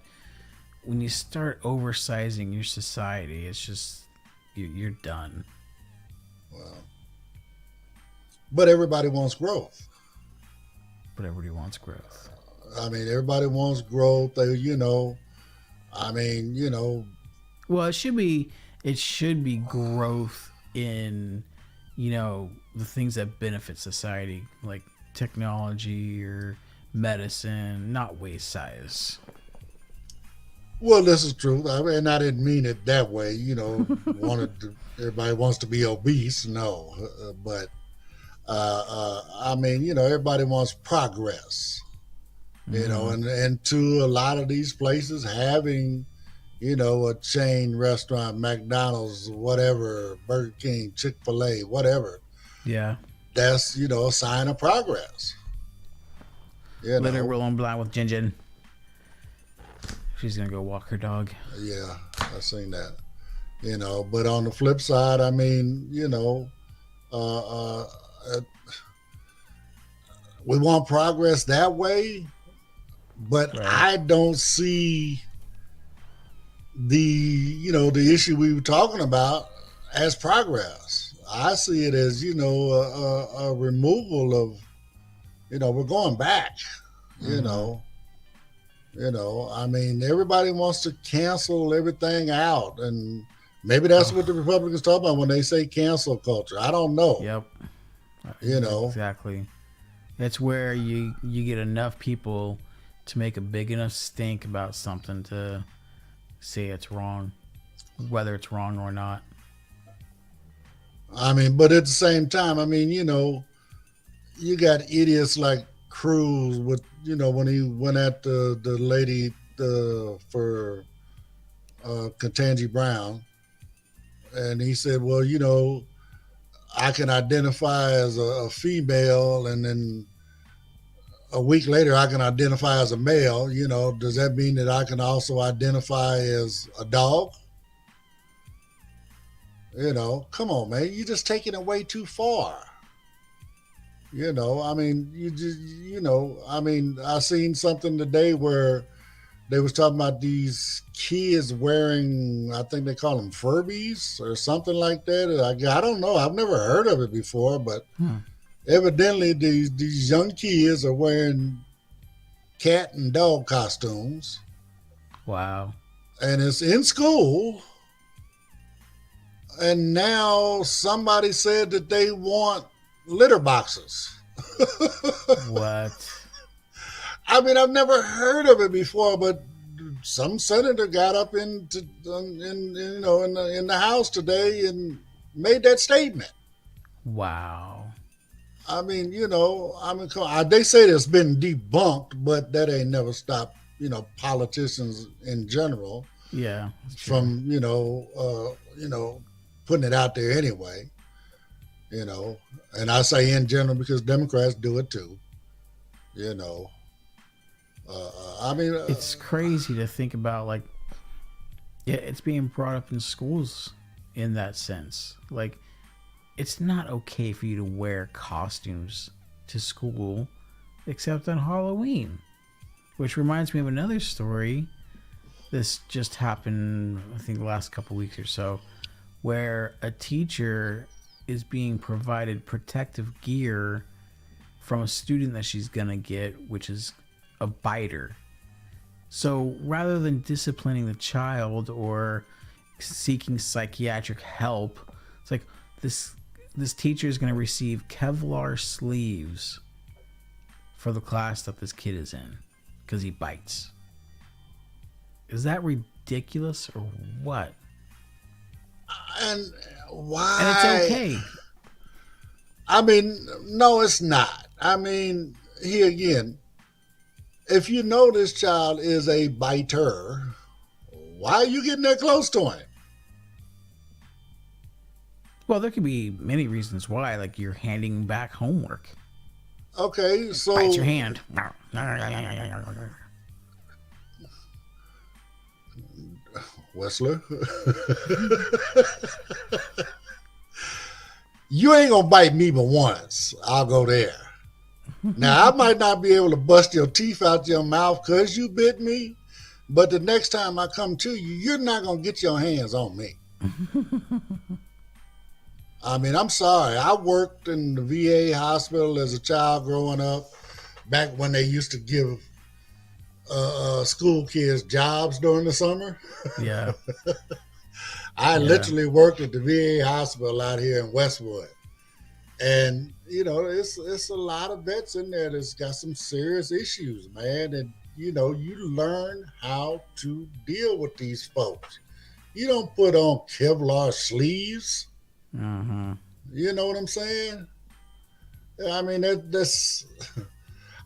when you start oversizing your society, it's just you're done. Well, but everybody wants growth. I mean, everybody wants growth. Well, it should be growth in, the things that benefit society, like technology or medicine, not waist size. Well, this is true. I mean, I didn't mean it that way. Everybody wants to be obese. No, but I mean, everybody wants progress. And to a lot of these places having, a chain restaurant, McDonald's, whatever, Burger King, Chick-fil-A, whatever. Yeah. That's, a sign of progress. Let her roll on blind with Jin. She's going to go walk her dog. Yeah, I've seen that. But on the flip side, I mean, we want progress that way. But right. I don't see the issue we were talking about as progress. I see it as, a removal of, we're going back, You know, I mean, everybody wants to cancel everything out, and maybe that's what the Republicans talk about when they say cancel culture. I don't know. Yep. You know, Exactly. It's where you get enough people to make a big enough stink about something to say it's wrong, whether it's wrong or not. I mean, but at the same time, I mean, you got idiots like Cruz with, when he went at the lady for Ketanji Brown, and he said, well, I can identify as a female, and then a week later I can identify as a male. Does that mean that I can also identify as a dog? Come on, man, you're just taking it way too far. I mean, you just, I mean, I seen something today where they was talking about these kids wearing, I think they call them Furbies or something like that. I don't know. I've never heard of it before, but evidently these young kids are wearing cat and dog costumes. Wow. And it's in school. And now somebody said that they want litter boxes. What? I mean, I've never heard of it before, but some senator got up in the House today and made that statement. Wow. I mean, they say it's been debunked, but that ain't never stopped, politicians in general, Yeah. from putting it out there anyway. And I say in general because Democrats do it too. I mean, It's crazy to think about, like, yeah, it's being brought up in schools in that sense. Like, it's not okay for you to wear costumes to school except on Halloween. Which reminds me of another story. This just happened, I think, the last couple weeks or so, where a teacher is being provided protective gear from a student that she's gonna get, which is a biter. So rather than disciplining the child or seeking psychiatric help, it's like this teacher is gonna receive Kevlar sleeves for the class that this kid is in because he bites. Is that ridiculous or what? and why? And it's okay. I mean, no, it's not. I mean, here again, if you know this child is a biter, why are you getting that close to him? Well, there could be many reasons why, like you're handing back homework. Okay, so Bite your hand. Wessler, you ain't gonna bite me but once. I'll go there. Now, I might not be able to bust your teeth out your mouth because you bit me, but the next time I come to you, you're not gonna get your hands on me. I mean, I'm sorry. I worked in the VA hospital as a child growing up, back when they used to give school kids jobs during the summer. Yeah. I literally worked at the VA hospital out here in Westwood. And, you know, it's a lot of vets in there that's got some serious issues, man. And, you know, you learn how to deal with these folks. You don't put on Kevlar sleeves. Uh-huh. You know what I'm saying? I mean, that's,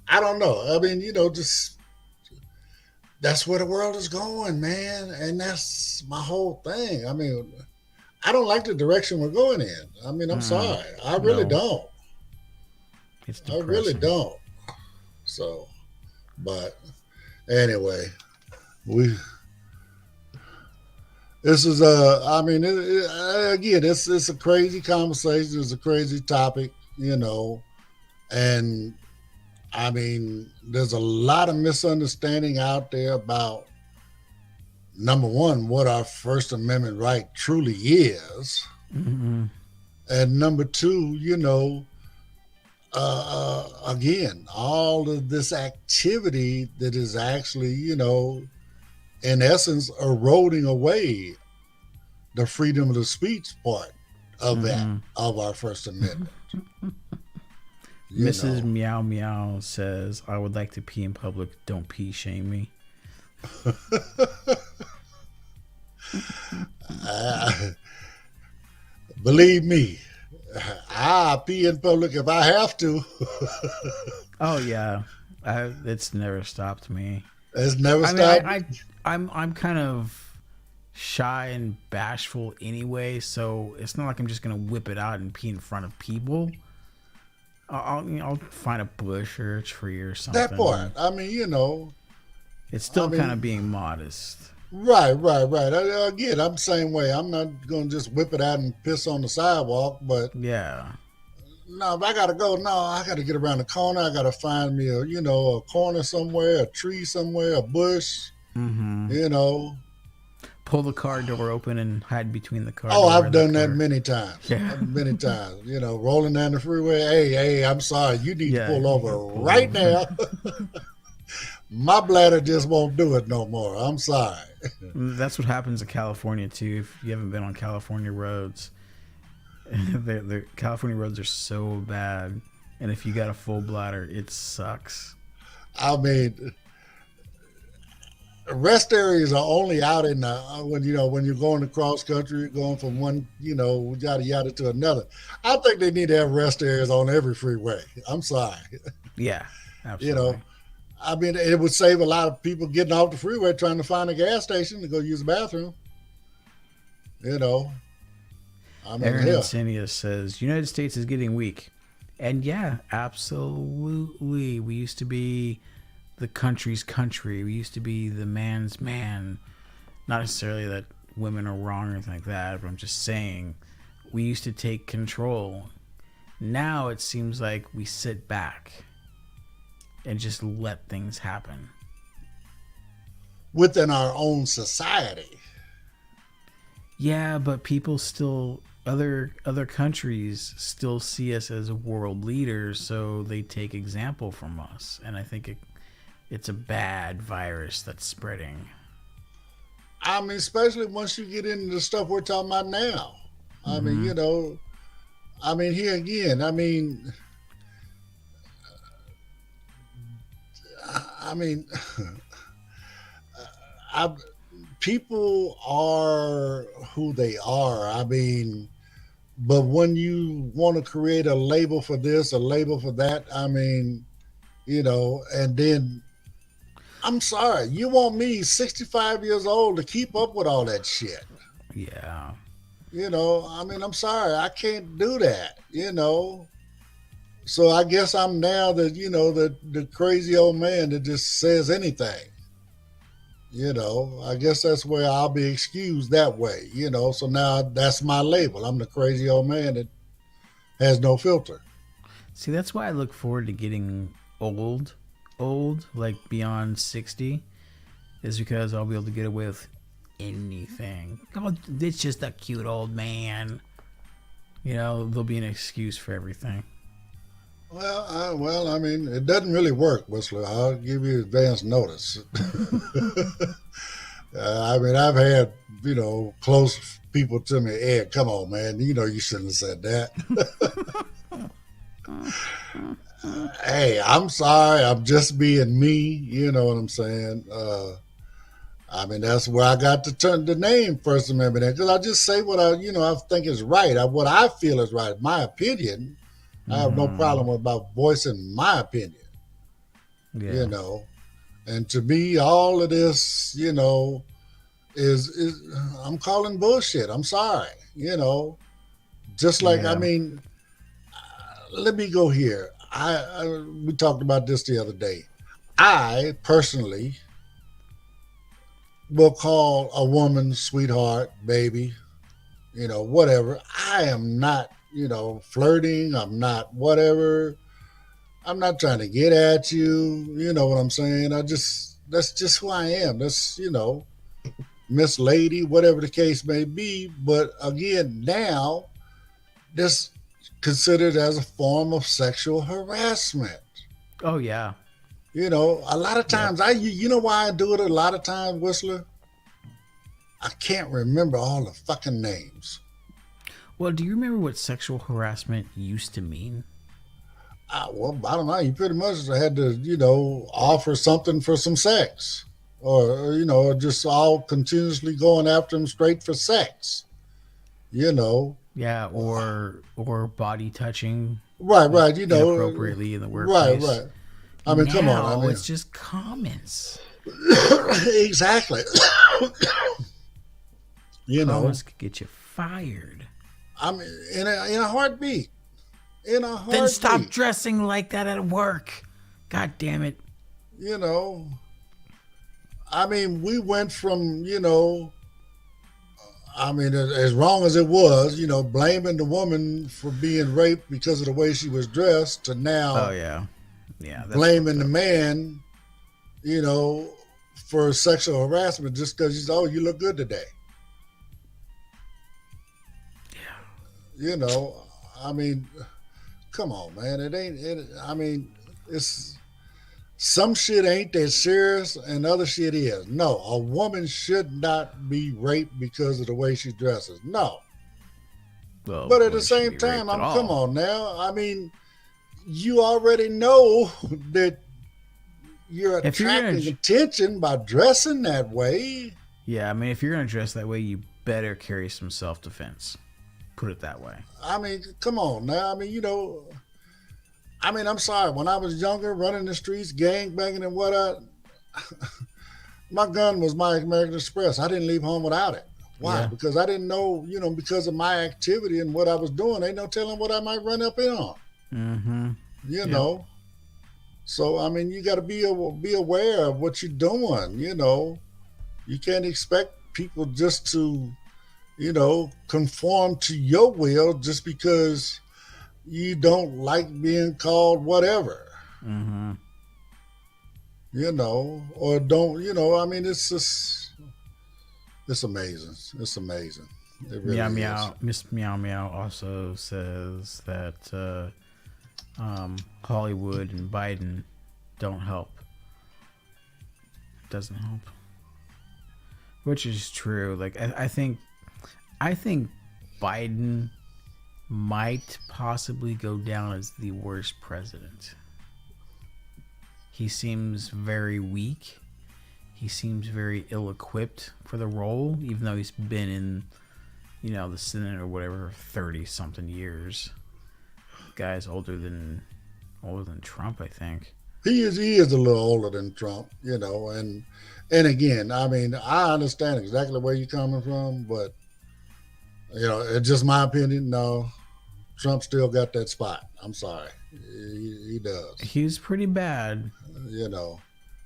I don't know. I mean, you know, just, that's where the world is going, man. And that's my whole thing. I mean, I don't like the direction we're going in. I mean, I'm sorry. I really don't. It's I depressing. really don't. So, but anyway, this is I mean, again, it's a crazy conversation. It's a crazy topic, you know, and I mean, there's a lot of misunderstanding out there about, number one, what our First Amendment right truly is. Mm-hmm. And number two, you know, again, all of this activity that is actually, in essence, eroding away the freedom of the speech part of that, Mm-hmm. of our First Amendment. You Mrs. know, Meow Meow says, "I would like to pee in public. Don't pee shame me." I, believe me, I pee in public if I have to. Oh yeah, it's never stopped me. It's never I mean, stopped me. I'm kind of shy and bashful anyway, so it's not like I'm just gonna whip it out and pee in front of people. I'll find a bush or a tree or That something. part. I mean, It's I still kind of mean, being modest. right. Again, I'm the same way. I'm not going to just whip it out and piss on the sidewalk, but Yeah. no, if I got to go, no, I got to get around the corner. I got to find me a corner somewhere, a tree somewhere, a bush, Mm-hmm. you know. Pull the car door open and hide between the car Oh, door I've and the done that car. many times. Yeah. Many times. Rolling down the freeway. Hey, I'm sorry. You need to Yeah. pull You over gotta pull right over. now. My bladder just won't do it no more. I'm sorry. That's what happens in California too. If you haven't been on California roads, the California roads are so bad, and if you got a full bladder, it sucks. I mean, rest areas are only out in the when you're going across country, going from one yada yada to another. I think they need to have rest areas on every freeway. I'm sorry. Yeah, you absolutely. know, I mean, it would save a lot of people getting off the freeway trying to find a gas station to go use the bathroom. You know, I mean, Aaron hell, Insanius says United States is getting weak, and yeah, absolutely. We used to be the country's country. We used to be the man's man. Not necessarily that women are wrong or anything like that, but I'm just saying we used to take control. Now it seems like we sit back and just let things happen. within our own society. Yeah, but people still other countries still see us as world leaders, so they take example from us, and I think it's a bad virus that's spreading. I mean, especially once you get into the stuff we're talking about now. I mean, Mm-hmm. here again, I mean, I, people are who they are. I mean, but when you want to create a label for this, a label for that, and then I'm sorry, you want me 65 years old to keep up with all that shit. Yeah. I'm sorry, I can't do that, So I guess I'm now the crazy old man that just says anything. I guess that's where I'll be excused that way, So now that's my label. I'm the crazy old man that has no filter. See, that's why I look forward to getting old, like beyond 60, is because I'll be able to get away with anything. Oh, it's just a cute old man. There'll be an excuse for everything. It doesn't really work, Whistler. I'll give you advance notice. I've had close people to me. Ed, come on, man. You shouldn't have said that. Hey, I'm sorry. I'm just being me. You know what I'm saying? That's where I got to turn the name First Amendment because I just say what I think is right. What I feel is right. My opinion. I have no Mm-hmm. problem about voicing my opinion. You Yeah. know, and to me, all of this, is I'm calling bullshit. I'm sorry. Just like Yeah. let me go here. We talked about this the other day. I personally will call a woman sweetheart, baby, whatever. I am not, flirting. I'm not whatever. I'm not trying to get at you. You know what I'm saying? That's just who I am. That's, Miss Lady, whatever the case may be. But again, now, this considered as a form of sexual harassment. Oh yeah. You know, a lot of Yep. times you know why I do it a lot of times, Whistler? I can't remember all the fucking names. Well, do you remember what sexual harassment used to mean? Well, I don't know. You pretty much had to, offer something for some sex, or just all continuously going after them straight for sex. You know, Yeah, or body touching right, like right. inappropriately in the Right, workplace. right. I mean, come on. I Now mean, it's just comments. exactly. you know, Comments could get you fired. I mean, in a heartbeat. In a Then stop heartbeat. dressing like that at work. God damn it. You know, I mean, we went from, I mean, as wrong as it was, blaming the woman for being raped because of the way she was dressed to Oh now yeah. Yeah, that's fucked blaming the up. man, you know, for sexual harassment just because he's, oh, you look good today. You know, I mean, come on, man. I mean, it's, some shit ain't that serious and other shit is. No, a woman should not be raped because of the way she dresses. No. Well, But at the women shouldn't same be time, raped at come all. on now. I mean, you already know that you're If you're gonna, attracting attention by dressing that way. yeah, I mean, if you're gonna dress that way, you better carry some self-defense. Put it that way. I mean, come on now. I mean, I'm sorry. When I was younger, running the streets, gang banging and whatnot, my gun was my American Express. I didn't leave home without it. Why? Yeah. Because I didn't know, because of my activity and what I was doing, ain't no telling what I might run up in on. Mm-hmm. You Yep. know. So I mean, you got to be aware of what you're doing. You can't expect people just to, conform to your will just because you don't like being called whatever. Mm-hmm. Or don't. I mean, it's just, it's amazing. It's amazing. It really Meow is. Meow. Miss Meow Meow also says that Hollywood and Biden don't help. Doesn't help. Which is true. Like I think Biden might possibly go down as the worst president. He seems very weak. He seems very ill-equipped for the role, even though he's been in, the Senate or whatever 30-something years. The guy's older than Trump, I think. He is a little older than Trump, and again, I mean, I understand exactly where you're coming from, but it's just my opinion. No, Trump still got that spot. I'm sorry, he does. He's pretty bad.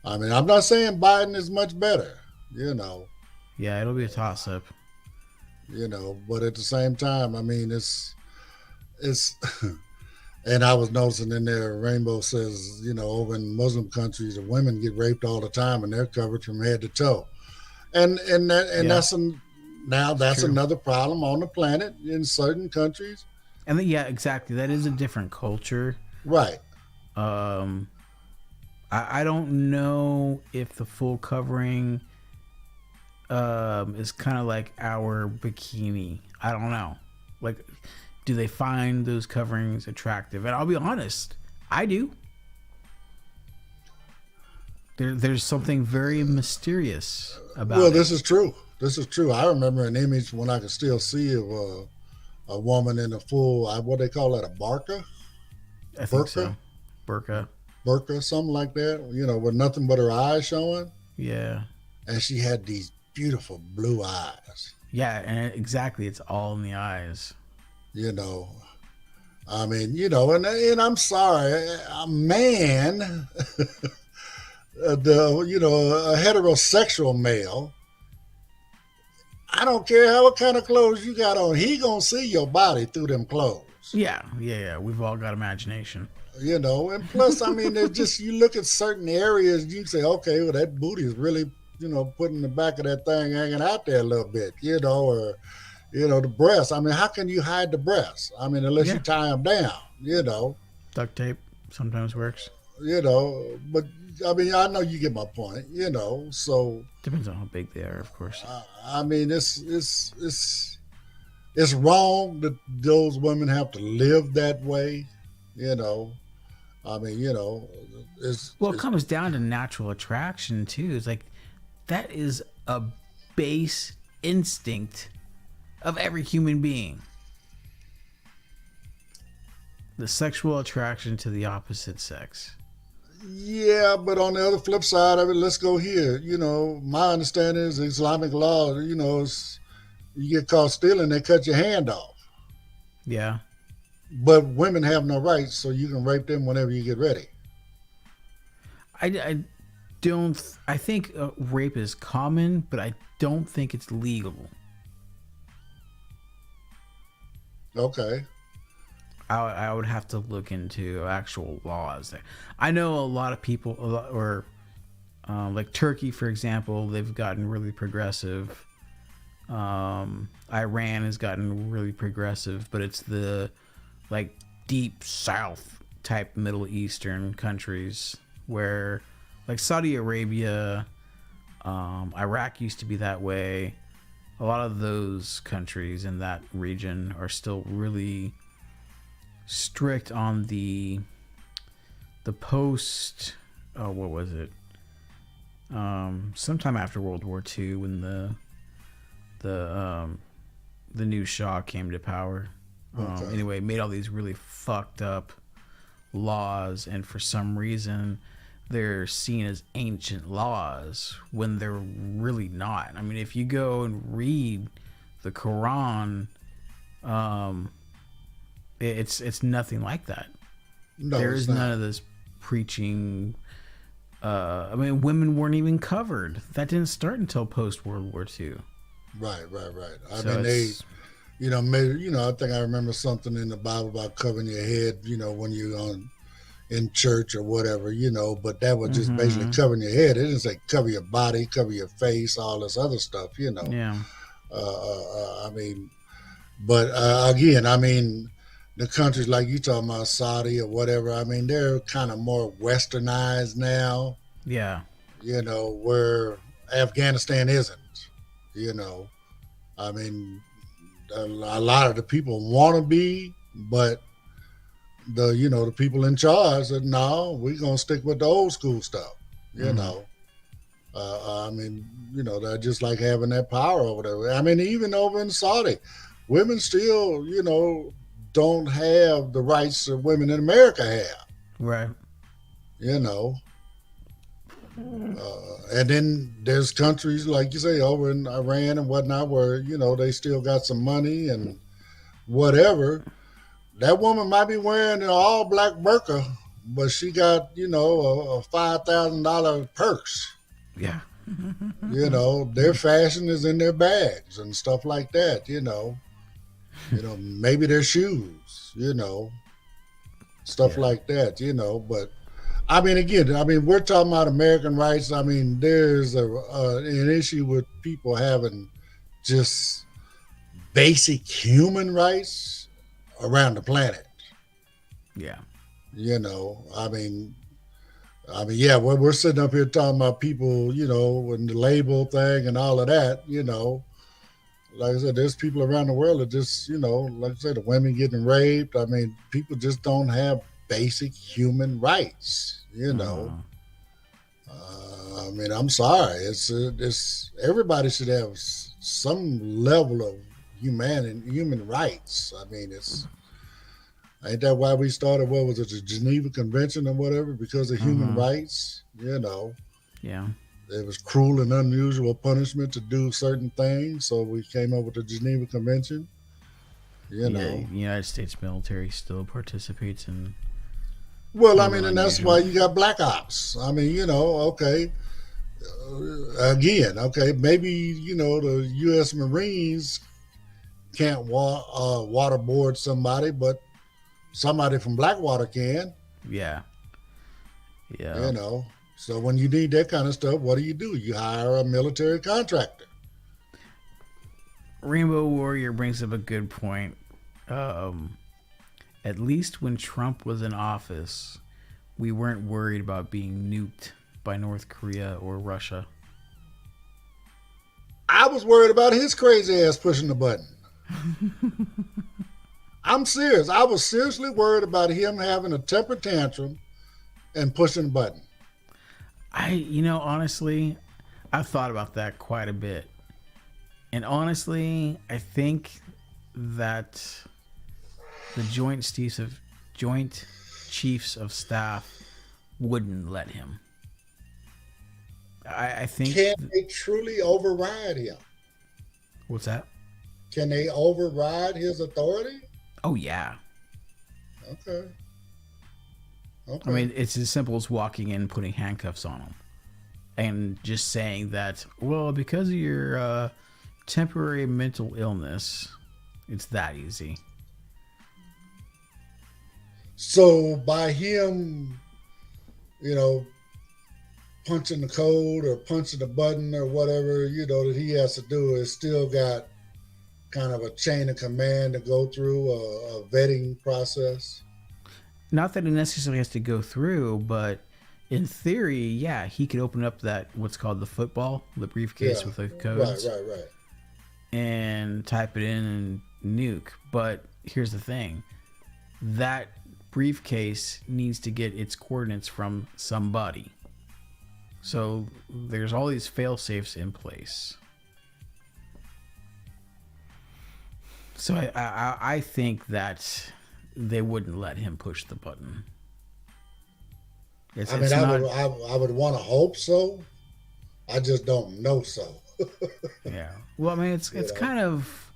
I mean, I'm not saying Biden is much better. Yeah, it'll be a toss-up. But at the same time, I mean, it's. And I was noticing in there, Rainbow says, over in Muslim countries, the women get raped all the time, and they're covered from head to toe. And that's that's another problem on the planet in certain countries. And then, yeah, exactly. That is a different culture. Right. I don't know if the full covering is kind of like our bikini. I don't know. Like, do they find those coverings attractive? And I'll be honest, I do. There's something very mysterious about it. Well, this is true. This is true. I remember an image when I could still see of a woman in a full, what they call that, a burqa? I think so. Burqa. Burqa, something like that, with nothing but her eyes showing. Yeah. And she had these beautiful blue eyes. Yeah, and exactly. It's all in the eyes. I mean, and I'm sorry, a man, a heterosexual male, I don't care what kind of clothes you got on, he gonna see your body through them clothes. Yeah. We've all got imagination. And plus, I mean, there's just, you look at certain areas, you say, okay, well, that booty is really, putting the back of that thing hanging out there a little bit, or, The breast. I mean, how can you hide the breast? I mean, unless you Yeah, tie them down, duct tape sometimes works. But I mean, I know you get my point, So Depends on how big they are, of course. I mean, it's wrong that those women have to live that way, you know. I mean, Well, it it's comes down to natural attraction too. It's like that is a base instinct of every human being. The sexual attraction to the opposite sex. yeah, but on the other flip side of it, let's go here. My understanding is Islamic law. You get caught stealing, they cut your hand off. Yeah. But women have no rights, so you can rape them whenever you get ready. I don't. I think rape is common, but I don't think it's legal. Okay. I would have to look into actual laws there. I know a lot of people, or like Turkey, for example, they've gotten really progressive. Iran has gotten really progressive, but it's the like deep south type Middle Eastern countries where, like Saudi Arabia, Iraq used to be that way. A lot of those countries in that region are still really strict on the post. Oh, what was it? Sometime after World War II, when the new Shah came to power. Okay. Anyway, made all these really fucked up laws, and for some reason they're seen as ancient laws when they're really not. I mean, if you go and read the Quran, it's nothing like that. No, There it's is not. none of this preaching. I mean, women weren't even covered. That didn't start until post World War II. Right. I So mean, it's maybe, I think I remember something in the Bible about covering your head, when you're in church or whatever, but that was just basically mm-hmm. covering your head. It didn't say cover your body, cover your face, all this other stuff. Yeah. I mean, but again, I mean, the countries like you talking about Saudi or whatever, I mean, they're kind of more westernized now, Yeah. where Afghanistan isn't, you know. I mean, a lot of the people want to be, but the people in charge said, no, we're going to stick with the old school stuff, you Mm-hmm. know. I mean, they're just like having that power over there. I mean, even over in Saudi, women still, don't have the rights that women in America have, Right. you know. And then there's countries like you say over in Iran and whatnot where they still got some money and whatever. That woman might be wearing an all black burqa, but she got a $5,000 purse. Yeah. Their fashion is in their bags and stuff like that. Maybe their shoes. Stuff Yeah. like that. But I mean, again, we're talking about American rights. I mean, there's an issue with people having just basic human rights around the planet. Yeah. Yeah, we're sitting up here talking about people, and the label thing and all of that. Like I said, there's people around the world that just, like I said, the women getting raped. I mean, people just don't have basic human rights. Uh, I mean, I'm sorry. It's everybody should have some level of human rights. I mean, ain't that why we started? What was it, the Geneva Convention or whatever? Because of human rights. yeah. It was cruel and unusual punishment to do certain things, so we came up with the Geneva Convention. Yeah. The United States military still participates in Well, I cruel mean, and and that's why unusual. you got black ops. I mean, okay. Again, okay, maybe the U.S. Marines can't waterboard somebody, but somebody from Blackwater can. Yeah. Yeah. You know, so when you need that kind of stuff, what do? You hire a military contractor. Rainbow Warrior brings up a good point. At least when Trump was in office, we weren't worried about being nuked by North Korea or Russia. I was worried about his crazy ass pushing the button. I'm serious. I was seriously worried about him having a temper tantrum and pushing the button. Honestly, I've thought about that quite a bit. And honestly, I think that the Joint Chiefs of Staff wouldn't let him. I think. Can they truly override him? What's that? Can they override his authority? Oh, yeah. Okay. I mean, it's as simple as walking in and putting handcuffs on him. And just saying that, well, because of your temporary mental illness, it's that easy. So by him, punching the code or punching the button or whatever, that he has to do, is still got kind of a chain of command to go through, a vetting process. Not that it necessarily has to go through, but in theory, yeah, he could open up that what's called the briefcase with the codes. Right. And type it in and nuke. But here's the thing. That briefcase needs to get its coordinates from somebody. So there's all these fail safes in place. So I think that they wouldn't let him push the button. I would want to hope so. I just don't know so. Yeah. Well, I mean, it's kind of,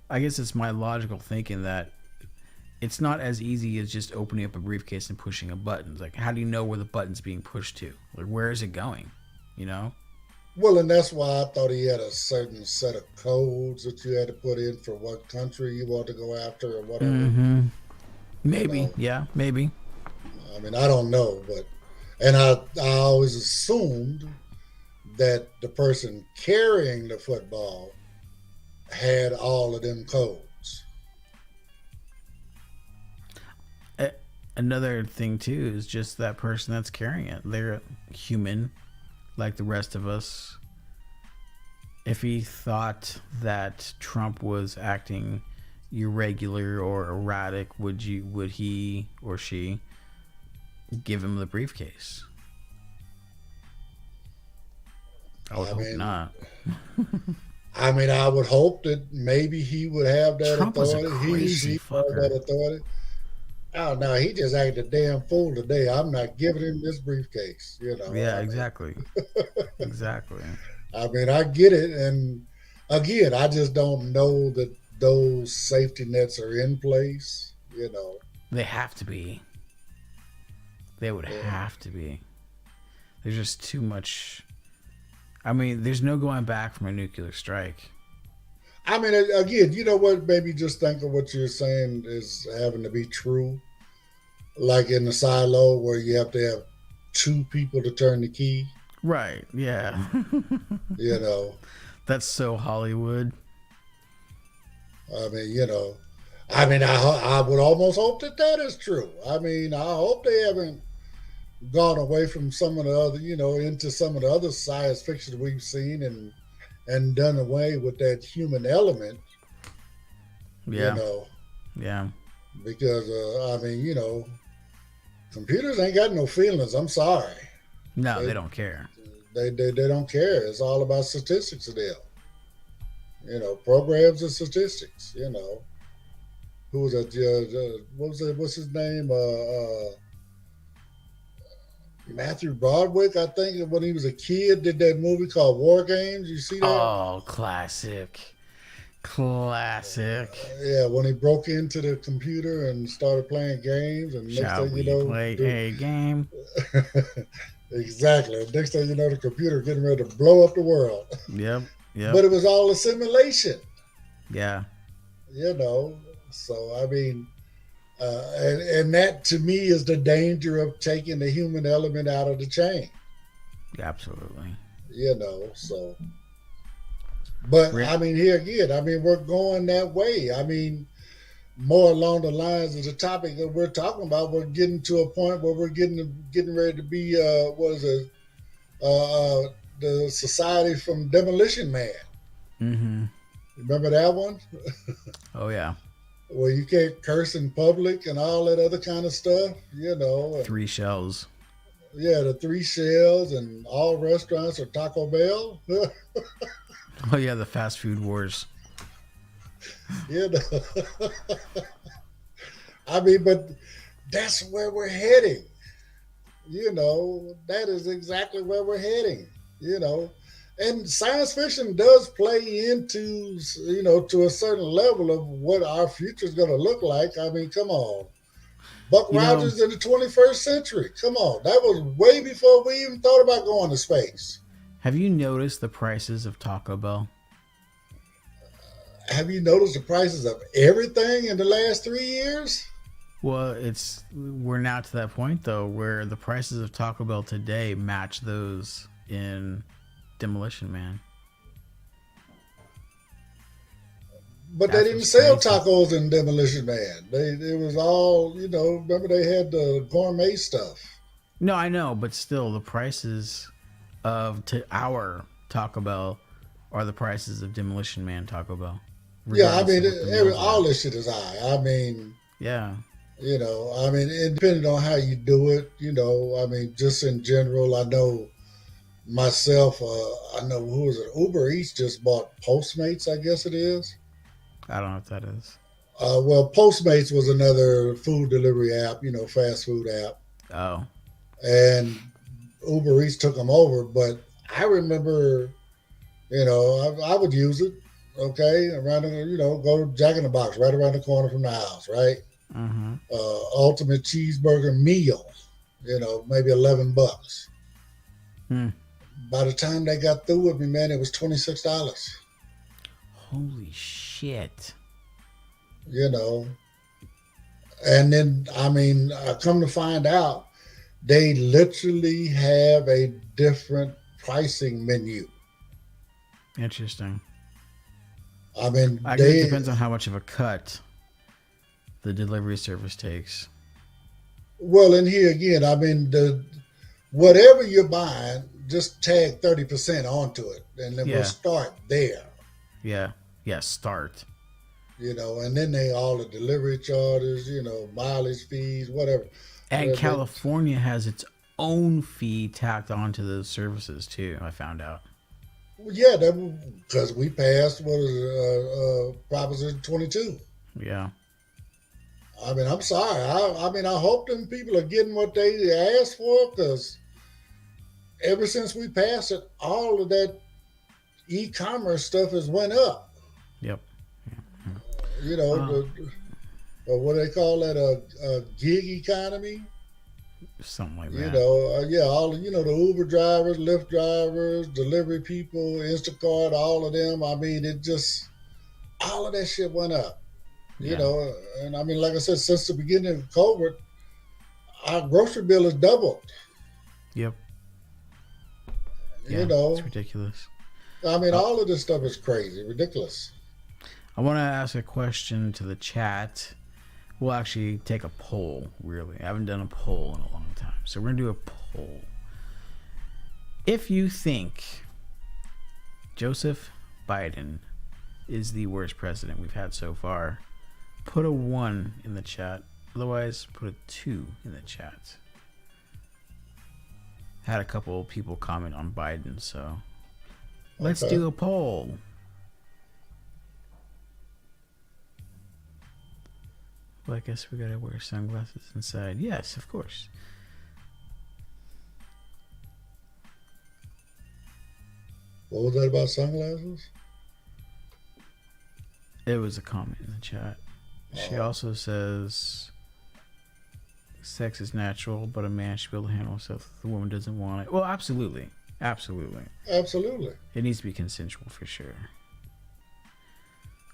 I guess it's my logical thinking that it's not as easy as just opening up a briefcase and pushing a button. It's like, how do you know where the button's being pushed to? Like, where is it going? Well, and that's why I thought he had a certain set of codes that you had to put in for what country you want to go after or whatever. Mm-hmm. Maybe. Yeah, maybe. I mean, I don't know, and I always assumed that the person carrying the football had all of them codes. Another thing too is just that person that's carrying it. They're human, like the rest of us. If he thought that Trump was acting irregular or erratic, would he or she give him the briefcase? I would hope not. I mean, I would hope that maybe he would have that Trump authority. Was a crazy fucker. Have that authority. Oh no, he just acted a damn fool today. I'm not giving him this briefcase. Yeah, exactly. Exactly. I mean, I get it, and again, I just don't know that those safety nets are in place. They have to be. They would have to be. There's just too much. I mean, there's no going back from a nuclear strike. I mean, again, you know what? Maybe just think of what you're saying is having to be true. Like in the silo where you have to have two people to turn the key. Right, yeah. That's so Hollywood. I mean, I would almost hope that is true. I mean, I hope they haven't gone away from some of the other, into some of the other science fiction we've seen and done away with that human element. Yeah. Yeah. Because, computers ain't got no feelings. I'm sorry. No, they don't care. They don't care. It's all about statistics to them. Programs and statistics, Who was that? What's his name? Matthew Broderick, I think, when he was a kid, did that movie called War Games. You see that? Oh, classic. Yeah, when he broke into the computer and started playing games, and next thing you know, play a game? Exactly. Next thing you know, the computer getting ready to blow up the world. Yep. But it was all a simulation. Yeah. So I mean, and that to me is the danger of taking the human element out of the chain. Absolutely. So But I mean, here again, I mean, we're going that way. I mean, more along the lines of the topic that we're talking about. We're getting to a point where we're getting ready to be what is it? The Society from Demolition Man. Mm-hmm. Remember that one? Oh yeah. Where you can't curse in public and all that other kind of stuff. You know. 3 shells. Yeah, the 3 shells and all restaurants are Taco Bell. Oh yeah, the fast food wars. You know. I mean, but that's where we're heading. You know, that is exactly where we're heading. You know, and science fiction does play into, you know, to a certain level of what our future is going to look like. I mean, come on. Buck Rogers in the 21st century. Come on. That was way before we even thought about going to space. Have you noticed the prices of Taco Bell? Have you noticed the prices of everything in the last 3 years? Well, we're now to that point though where the prices of Taco Bell today match those in Demolition Man. But they didn't sell tacos in Demolition Man. It was all, you know, remember they had the gourmet stuff. No, I know, but still the prices of our Taco Bell are the prices of Demolition Man Taco Bell. Yeah, I mean, all this shit is high. I mean, yeah. You know, I mean, it depending on how you do it, you know, I mean, just in general, I know myself, I know, who is it? Uber Eats just bought Postmates, I guess it is. I don't know what that is. Well, Postmates was another food delivery app, you know, fast food app. Oh. And Uber Eats took them over, but I remember, you know, I would use it, okay, around, you know, go to Jack in the Box right around the corner from the house, right? Mm-hmm. Ultimate cheeseburger meal, you know, maybe $11. By the time they got through with me, man, it was $26. Holy shit. You know, and then, I mean, come to find out, they literally have a different pricing menu. Interesting. I mean, I guess it depends on how much of a cut the delivery service takes. Well, and here again, I mean, whatever you're buying, just tag 30% onto it, and then we'll start there. Yeah, start. You know, and then all the delivery charges, you know, mileage fees, whatever. And California has its own fee tacked onto those services too, I found out. Yeah, because we passed, what is it, Proposition 22. Yeah. I mean, I'm sorry. I mean, I hope them people are getting what they asked for, because ever since we passed it, all of that e-commerce stuff has went up. Yep. You know, what do they call that? A gig economy? Something like that. You know, all, you know, the Uber drivers, Lyft drivers, delivery people, Instacart, all of them. I mean, all of that shit went up. You know, and I mean, like I said, since the beginning of COVID, our grocery bill has doubled. Yep. You know, it's ridiculous. I mean, all of this stuff is crazy, ridiculous. I want to ask a question to the chat. We'll actually take a poll, really. I haven't done a poll in a long time. So we're going to do a poll. If you think Joseph Biden is the worst president we've had so far, put a 1 in the chat. Otherwise, put a 2 in the chat. Had a couple people comment on Biden, so let's do a poll. Well, I guess we gotta wear sunglasses inside. Yes, of course. What was that about sunglasses? It was a comment in the chat. She also says, sex is natural, but a man should be able to handle himself if the woman doesn't want it. Well, absolutely. Absolutely. Absolutely. It needs to be consensual for sure.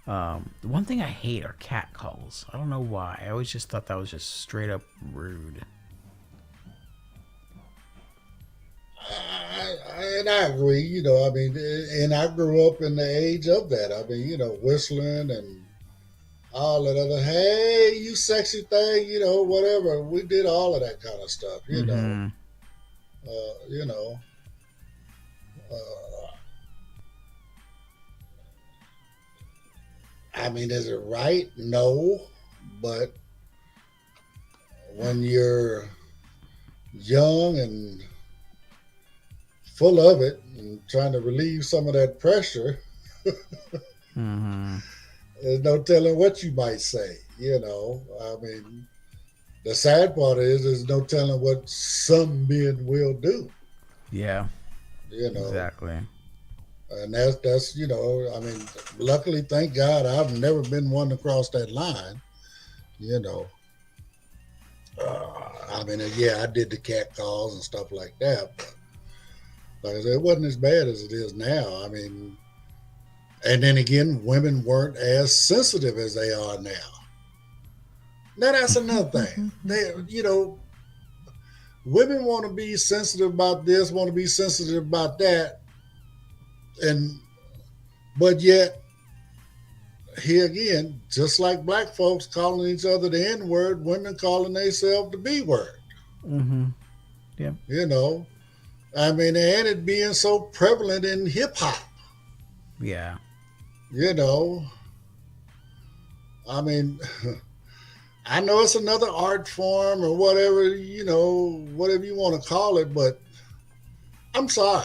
The one thing I hate are cat calls. I don't know why. I always just thought that was just straight up rude. And I agree, I mean, and I grew up in the age of that. I mean, whistling and all that other, hey, you sexy thing, whatever. We did all of that kind of stuff, Mm-hmm. uh, you know. Uh, I mean, is it right? No, but when you're young and full of it and trying to relieve some of that pressure, Mm-hmm. there's no telling what you might say. I mean, the sad part is there's no telling what some men will do. Yeah, You know, exactly. and that's I mean, luckily, thank God, I've never been one to cross that line. You know, I mean, yeah, I did the cat calls and stuff like that, but like I said, it wasn't as bad as it is now. I mean, and then again, women weren't as sensitive as they are now. Now that's another thing. Women want to be sensitive about this, want to be sensitive about that, and but yet here again, just like black folks calling each other the N word, women calling themselves the B word. Mm-hmm. Yep. I mean, and it being so prevalent in hip hop. Yeah. You know, I mean, I know it's another art form or whatever, whatever you want to call it, but I'm sorry,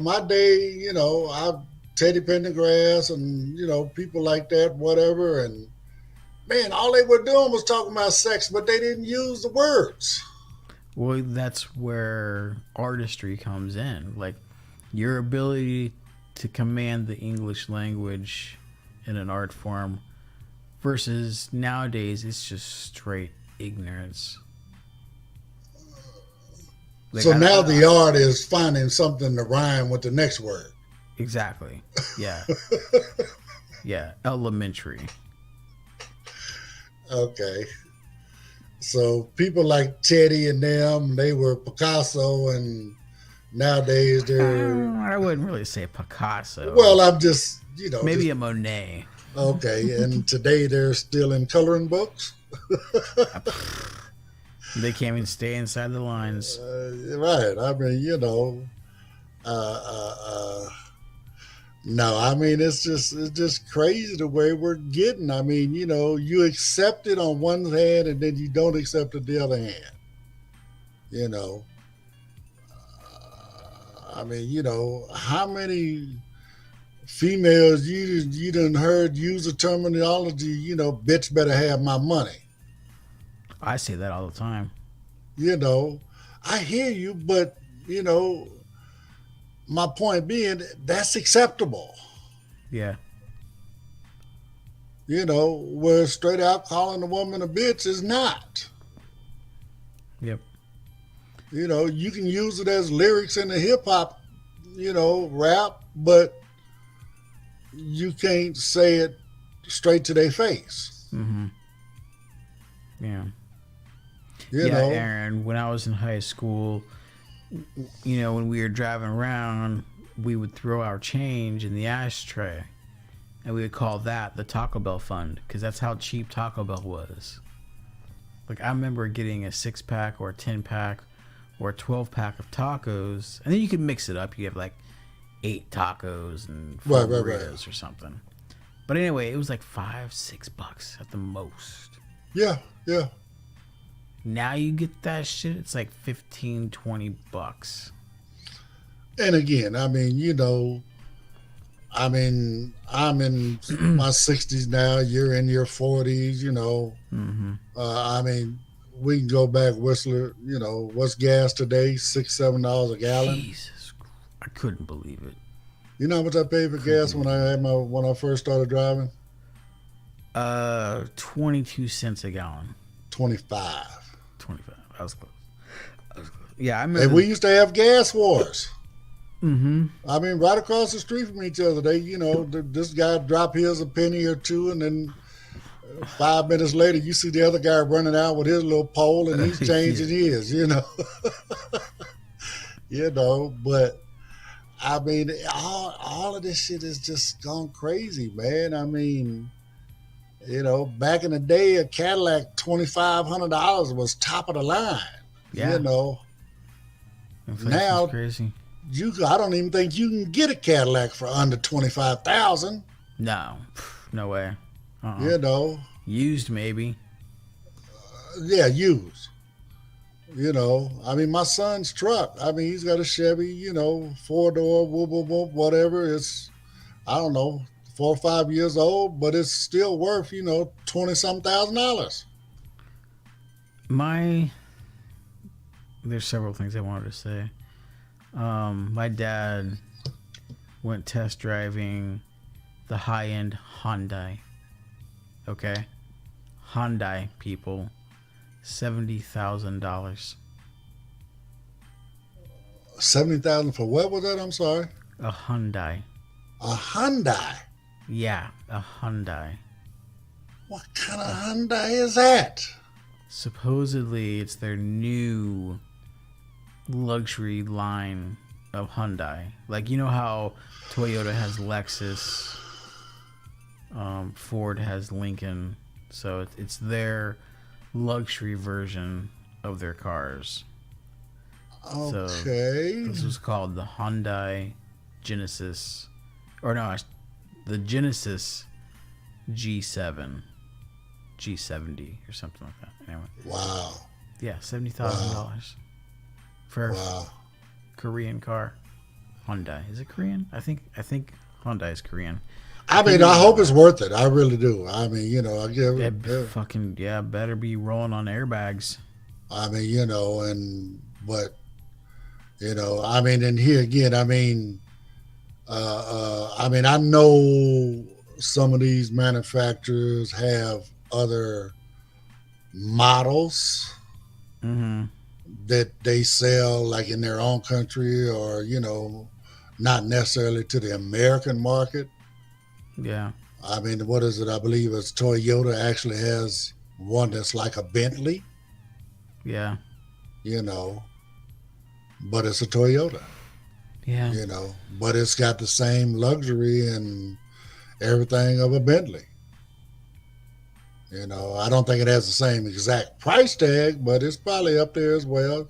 my day, I Teddy Pendergrass and, people like that, whatever. And man, all they were doing was talking about sex, but they didn't use the words. Well, that's where artistry comes in. Like your ability to command the English language in an art form versus nowadays it's just straight ignorance. Like, so now the art is finding something to rhyme with the next word. Exactly. Yeah. Yeah. Elementary. Okay. So people like Teddy and them, they were Picasso, and nowadays they're. I wouldn't really say Picasso. Well, I'm just, maybe a Monet. Okay, and today they're still in coloring books. They can't even stay inside the lines. Right. I mean, no, I mean it's just crazy the way we're getting. I mean, you accept it on one hand and then you don't accept it the other hand. I mean, how many females you done heard use the terminology, bitch better have my money. I say that all the time. I hear you, but my point being that's acceptable. Yeah. Where straight out calling a woman a bitch is not. Yep. You can use it as lyrics in the hip hop, rap, but you can't say it straight to their face. Mm-hmm. Yeah. You know, Aaron, when I was in high school, when we were driving around, we would throw our change in the ashtray. And we would call that the Taco Bell fund because that's how cheap Taco Bell was. Like, I remember getting a 6-pack or a 10-pack or a 12-pack of tacos. And then you could mix it up. You have like 8 tacos and 4 burritos or something. But anyway, it was like $5-6 at the most. Yeah, yeah. Now you get that shit, it's like $15-20. And again, I mean, I'm in my 60s now. You're in your 40s. Mm-hmm. I mean, we can go back, Whistler. What's gas today? $6-7 a gallon. Jesus, I couldn't believe it. You know how much I paid for gas when I first started driving? 22 cents a gallon. 25. I was close. Yeah, I remember. And we used to have gas wars. Mm-hmm. I mean, right across the street from each other. This guy drop his a penny or two, and then 5 minutes later, you see the other guy running out with his little pole, and he's changing his. you know, but I mean, all of this shit is just gone crazy, man. I mean, you know, back in the day, a Cadillac $2,500 was top of the line. You Yeah, know, inflation's now crazy. I don't even think you can get a Cadillac for under 25,000. No, no way. You know, Used maybe. yeah, used. You know, I mean, my son's truck. I mean, he's got a Chevy. You know, 4-door, whoop whoop whoop, whatever. It's I don't know, 4 or 5 years old, but it's still worth 20 some thousand dollars. My there's several things I wanted to say. My dad went test driving the high end Hyundai. Okay, Hyundai people, $70,000. 70,000 for what was that? I'm sorry. A Hyundai. A Hyundai. Yeah, a Hyundai. What kind of Hyundai is that? Supposedly, it's their new luxury line of Hyundai. Like, you know how Toyota has Lexus, Ford has Lincoln, so it's their luxury version of their cars. So Okay. this was called the Hyundai Genesis, or no, the Genesis G7, G70 or something like that. Anyway, Wow. yeah, $70,000 for a Wow. Korean car. Hyundai, is it Korean? I think Hyundai is Korean. I mean, I hope it's worth it. I really do. I mean, I give It it. fucking better be rolling on airbags. I mean, I mean, and here again, I mean, I know some of these manufacturers have other models Mm-hmm. that they sell like in their own country or, not necessarily to the American market. Yeah. I mean, what is it? I believe it's Toyota actually has one that's like a Bentley, Yeah. But it's a Toyota, Yeah. but it's got the same luxury and everything of a Bentley. I don't think it has the same exact price tag, but it's probably up there as well,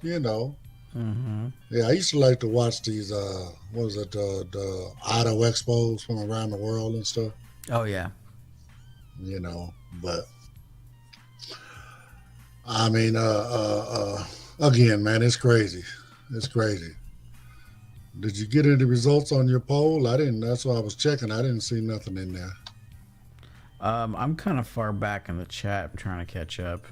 Mm-hmm. Yeah, I used to like to watch these, what was it, the auto expos from around the world and stuff, Oh yeah. but I mean, again, man, it's crazy. It's crazy. Did you get any results on your poll? I didn't. That's why I was checking. I didn't see nothing in there. I'm kind of far back in the chat. I'm trying to catch up.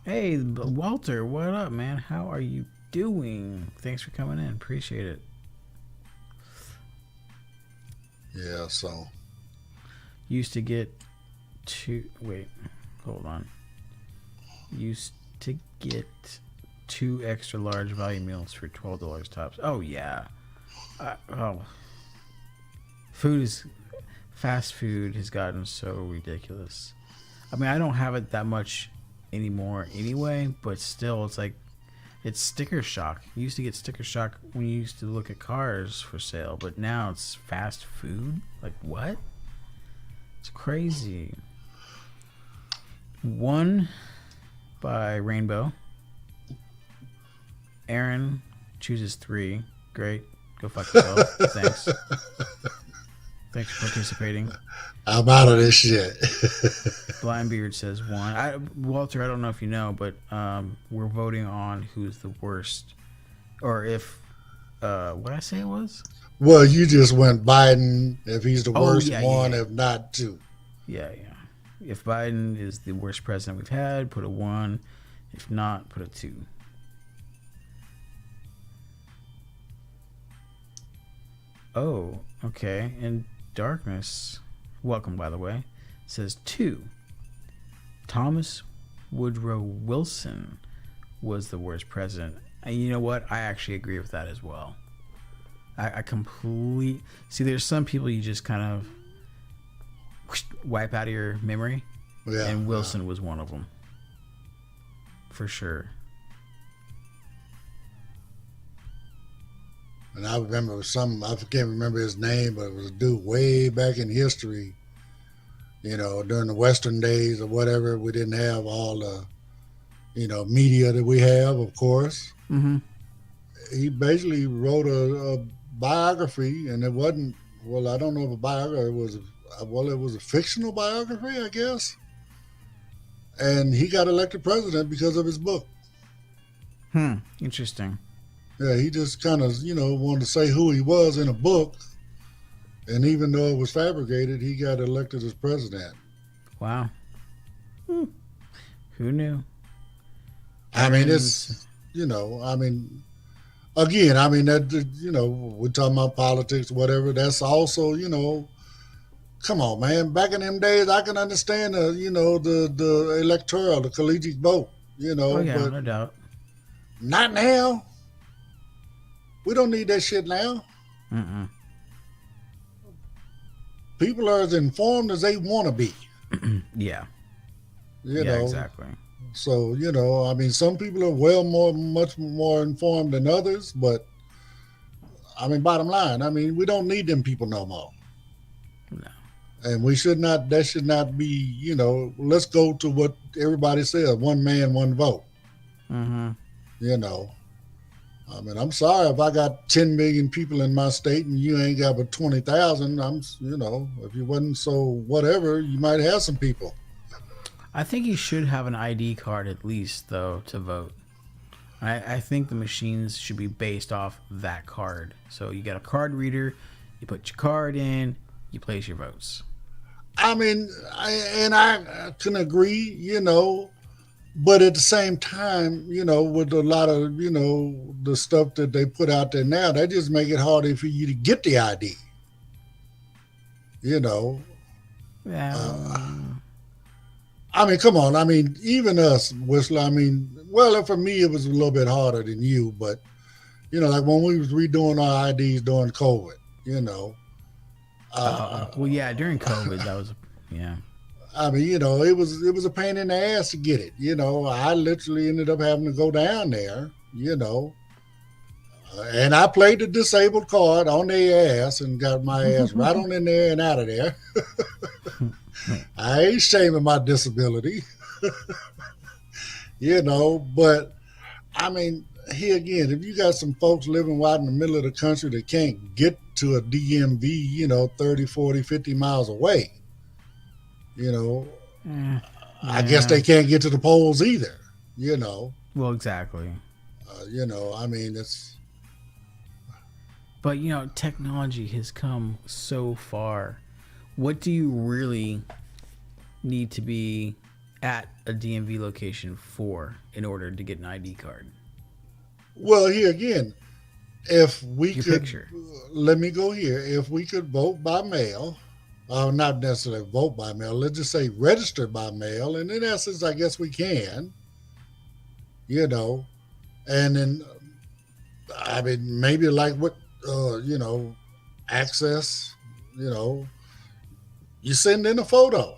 Hey, Walter, what up, man? How are you doing? Thanks for coming in. Appreciate it. Yeah, so. Used to get hold on. Used to get 2 extra large value meals for $12 tops. Oh yeah. Fast food has gotten so ridiculous. I mean, I don't have it that much anymore anyway, but still, it's sticker shock. You used to get sticker shock when you used to look at cars for sale, but now it's fast food. Like what? It's crazy. One by Rainbow. Aaron chooses 3. Great. Go fuck yourself. Thanks. Thanks for participating. I'm out of this shit. Blindbeard says 1. Walter, I don't know if you know, but we're voting on who's the worst. Or if, what I say it was? Well, you just went Biden if he's the worst one, yeah. if not 2. Yeah. If Biden is the worst president we've had, put a 1. If not, put a 2. Oh, okay. And Darkness, welcome by the way, says 2. Thomas Woodrow Wilson was the worst president. And you know what? I actually agree with that as well. See, there's some people you just kind of wipe out of your memory. Yeah, and Wilson was one of them. For sure. And I remember I can't remember his name, but it was a dude way back in history, during the Western days or whatever. We didn't have all the, media that we have, of course. Mm-hmm. He basically wrote a biography, and it wasn't, well, I don't know if a biography, it was a fictional biography, I guess. And he got elected president because of his book. Interesting. Yeah, he just kind of, wanted to say who he was in a book. And even though it was fabricated, he got elected as president. Wow. Who knew? I mean, it's, again, that, we're talking about politics, whatever. That's also, come on, man. Back in them days, I can understand, the electoral, the collegiate vote, Oh, yeah, but no doubt. not now. We don't need that shit now. Mm-mm. People are as informed as they want to be. Yeah. You know, exactly. So, some people are much more informed than others, but bottom line, we don't need them people no more. No. And that should not be, let's go to what everybody says, one man, one vote. Mm-hmm. I'm sorry if I got 10 million people in my state and you ain't got but 20,000. If you wasn't so whatever, you might have some people. I think you should have an ID card at least, though, to vote. I think the machines should be based off that card. So you get a card reader, you put your card in, you place your votes. I can agree, but at the same time, with a lot of, the stuff that they put out there now, that just make it harder for you to get the ID. Yeah. Come on. Even us, Whistler, for me, it was a little bit harder than you, but, like when we was redoing our IDs during COVID, well, yeah, during COVID, that was, yeah. It was a pain in the ass to get it. I literally ended up having to go down there, and I played the disabled card on their ass and got my ass right on in there and out of there. I ain't shaming my disability, but here again, if you got some folks living out in the middle of the country that can't get to a DMV, 30, 40, 50 miles away, I guess they can't get to the polls either, Well, exactly. It's. But, technology has come so far. What do you really need to be at a DMV location for in order to get an ID card? Well, here again, if we Your could, picture. let me go here. If we could vote by mail, not necessarily vote by mail, let's just say register by mail. And in essence, I guess we can, and then, maybe like what, access, you send in a photo.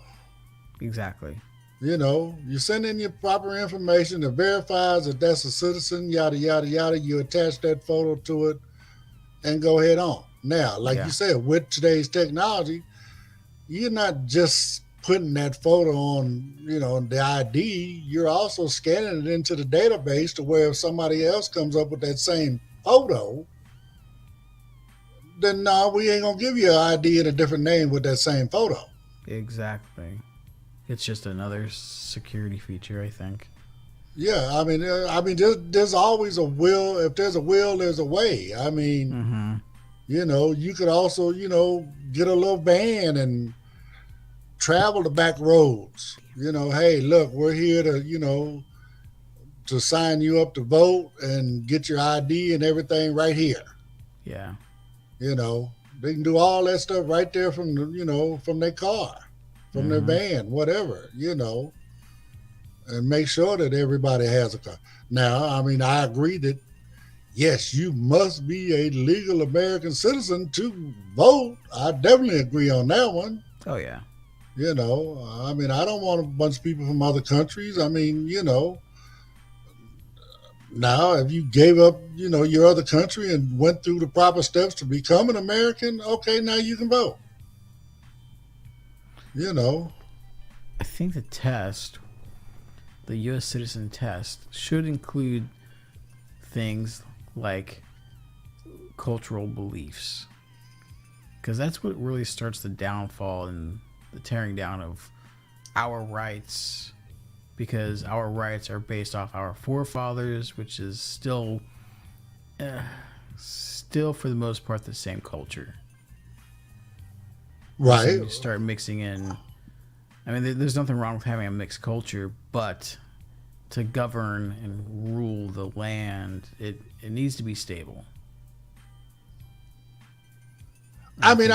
Exactly. You send in your proper information that verifies that that's a citizen, yada, yada, yada. You attach that photo to it and go head on. Now, like you said, with today's technology, you're not just putting that photo on, the ID. You're also scanning it into the database to where if somebody else comes up with that same photo, then no, we ain't going to give you an ID and a different name with that same photo. Exactly. It's just another security feature, I think. Yeah, there's always a will. If there's a will, there's a way. You could also, get a little van and travel the back roads. Hey, look, we're here to, to sign you up to vote and get your ID and everything right here. Yeah. They can do all that stuff right there from from their car, from their van, whatever, and make sure that everybody has a car. Now, I agree that, yes, you must be a legal American citizen to vote. I definitely agree on that one. Oh, yeah. I don't want a bunch of people from other countries. Now, if you gave up, your other country and went through the proper steps to become an American, okay, now you can vote. You know, I think the U.S. citizen test, should include things like cultural beliefs, because that's what really starts the downfall and the tearing down of our rights, because our rights are based off our forefathers, which is still for the most part the same culture. right? So you start mixing in. I mean, there's nothing wrong with having a mixed culture, but to govern and rule the land, it needs to be stable. I mean,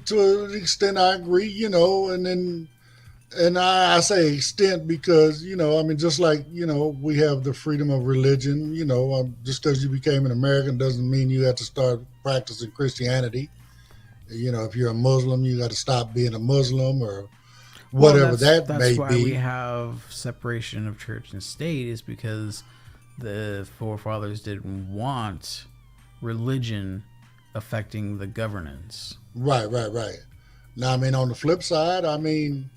to an extent, I agree. And then, and I say extent because I mean, just like we have the freedom of religion. Just because you became an American doesn't mean you have to start practicing Christianity. If you're a Muslim, you got to stop being a Muslim or Well, whatever that that's may why we be. have separation of church and state, is because the forefathers didn't want religion affecting the governance. Right. Now, I mean, on the flip side, I mean,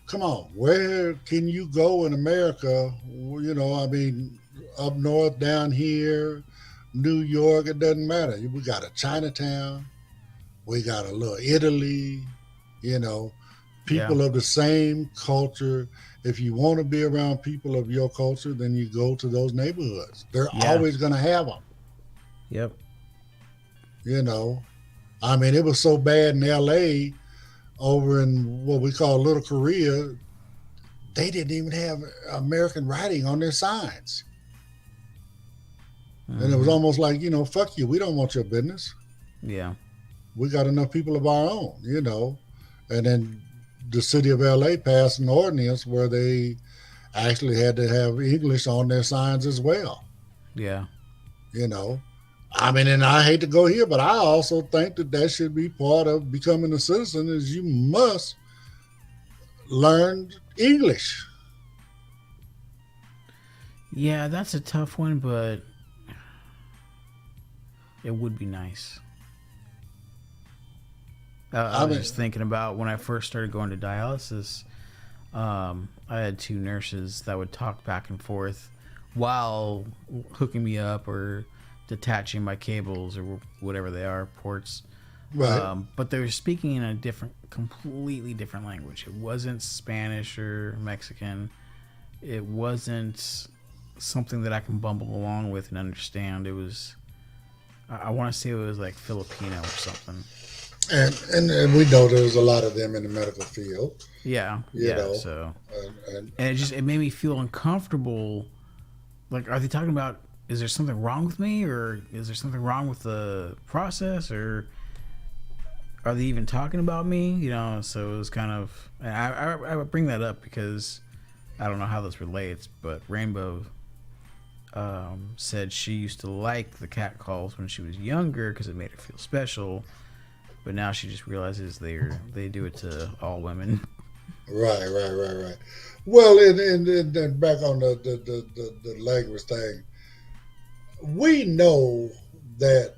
come on, where can you go in America? I mean, up north, down here, New York, it doesn't matter. We got a Chinatown, we got a little Italy, you know, Yeah. people of the same culture. If you want to be around people of your culture, then you go to those neighborhoods. They're Yeah. always going to have them, Yep. you know. I mean, it was so bad in LA over in what we call Little Korea, they didn't even have American writing on their signs. And it was Mm-hmm. almost like, fuck you. We don't want your business. Yeah. We got enough people of our own. And then the city of LA passed an ordinance where they actually had to have English on their signs as well. Yeah. You know, I mean, and I hate to go here, but I also think that that should be part of becoming a citizen is you must learn English. Yeah, that's a tough one, but it would be nice. I I was mean, just thinking about when I first started going to dialysis. I had two nurses that would talk back and forth while hooking me up or detaching my cables or whatever they are, ports. right. But they were speaking in a completely different language. It wasn't Spanish or Mexican. It wasn't something that I can bumble along with and understand. It was, I want to say it was like Filipino or something. And we know there's a lot of them in the medical field, Yeah, you yeah. know, So, and and it made me feel uncomfortable. Like, are they talking about? Is there something wrong with me, or is there something wrong with the process, or are they even talking about me? So it was kind of. I would bring that up because I don't know how this relates, but Rainbow said she used to like the cat calls when she was younger because it made her feel special, but now she just realizes they do it to all women. right. Well, and back on the language thing, we know that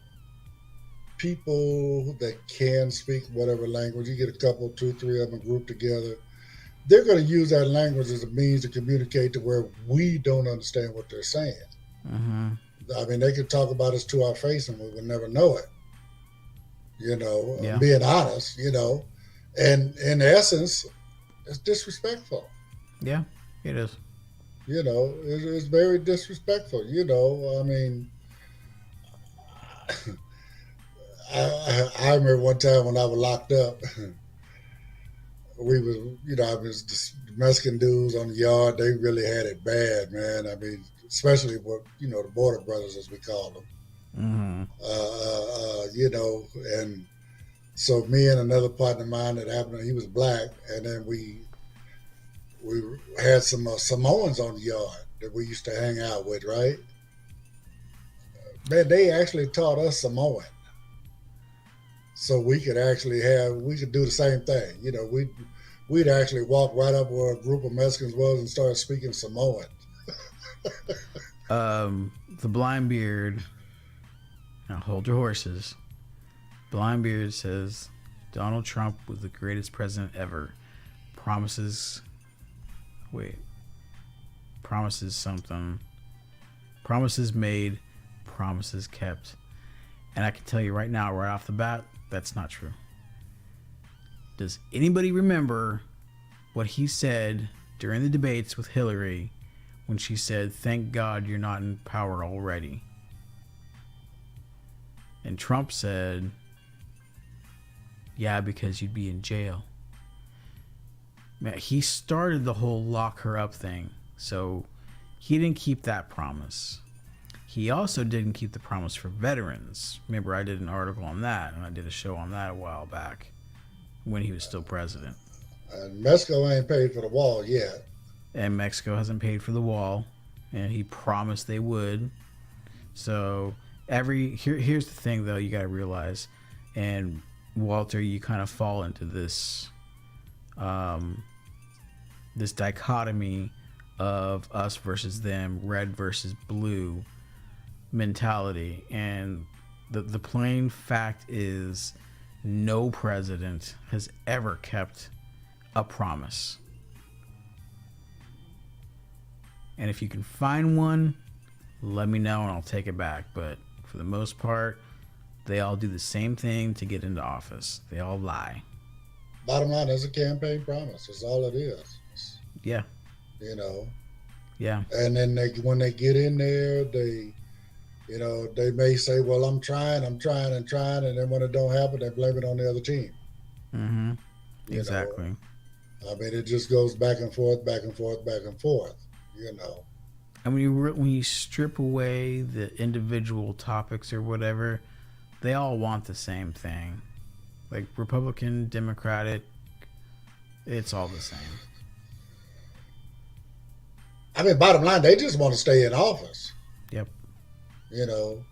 people that can speak whatever language, you get a couple, two, three of them grouped together, they're going to use that language as a means to communicate to where we don't understand what they're saying. Mm-hmm. I mean, they could talk about us to our face and we would never know it. Yeah. Being honest. And in essence, it's disrespectful. Yeah, it is. It's very disrespectful. I mean, I remember one time when I was locked up, we was, I was just Mexican dudes on the yard. They really had it bad, man. I mean, especially with, the border brothers, as we call them. Mm-hmm. And so me and another partner of mine that happened, he was black, and then we had some Samoans on the yard that we used to hang out with, right? Man, they actually taught us Samoan, so we could do the same thing. We'd actually walk right up where a group of Mexicans was and start speaking Samoan. The Blindbeard. Now hold your horses. Blindbeard says Donald Trump was the greatest president ever. Promises something. Promises made, promises kept. And I can tell you right now, right off the bat, that's not true. Does anybody remember what he said during the debates with Hillary when she said, "Thank God you're not in power already"? And Trump said, "Yeah, because you'd be in jail." Man, he started the whole lock her up thing. So he didn't keep that promise. He also didn't keep the promise for veterans. Remember, I did an article on that, and I did a show on that a while back when he was still president. And Mexico ain't paid for the wall yet. And Mexico hasn't paid for the wall, and he promised they would. So here's the thing, though, you got to realize, and Walter, you kind of fall into this this dichotomy of us versus them, red versus blue mentality. And the plain fact is no president has ever kept a promise. And if you can find one, let me know and I'll take it back. But for the most part, they all do the same thing to get into office. They all lie. Bottom line, it's a campaign promise. That's all it is. Yeah. You know. Yeah. And then when they get in there, they may say, "Well, I'm trying, and then when it don't happen, they blame it on the other team." Mm-hmm. Exactly. I mean, it just goes back and forth, back and forth, back and forth. You know. And when you strip away the individual topics or whatever, they all want the same thing. Like Republican, Democratic, it's all the same. I mean, bottom line, they just want to stay in office. Yep. You know,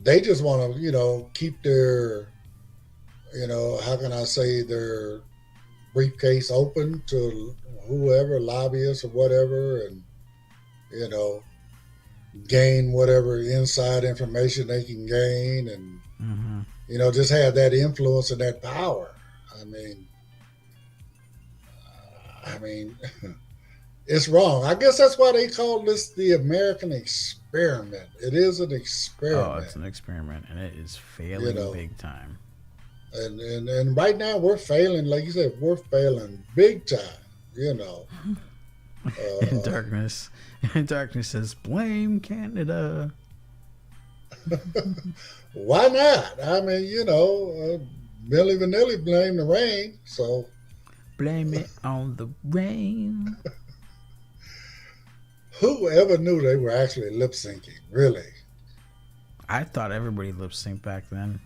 they just want to, keep their, how can I say, their briefcase open to whoever, lobbyists or whatever, and, gain whatever inside information they can gain and, just have that influence and that power. I mean, it's wrong. I guess that's why they call this the American experiment. It is an experiment. Oh, it's an experiment, and it is failing big time. And right now we're failing, like you said, we're failing big time. And darkness says, "Blame Canada." Why not? I mean, Milli Vanilli blamed the rain, so blame it on the rain. Who ever knew they were actually lip syncing? Really? I thought everybody lip synced back then.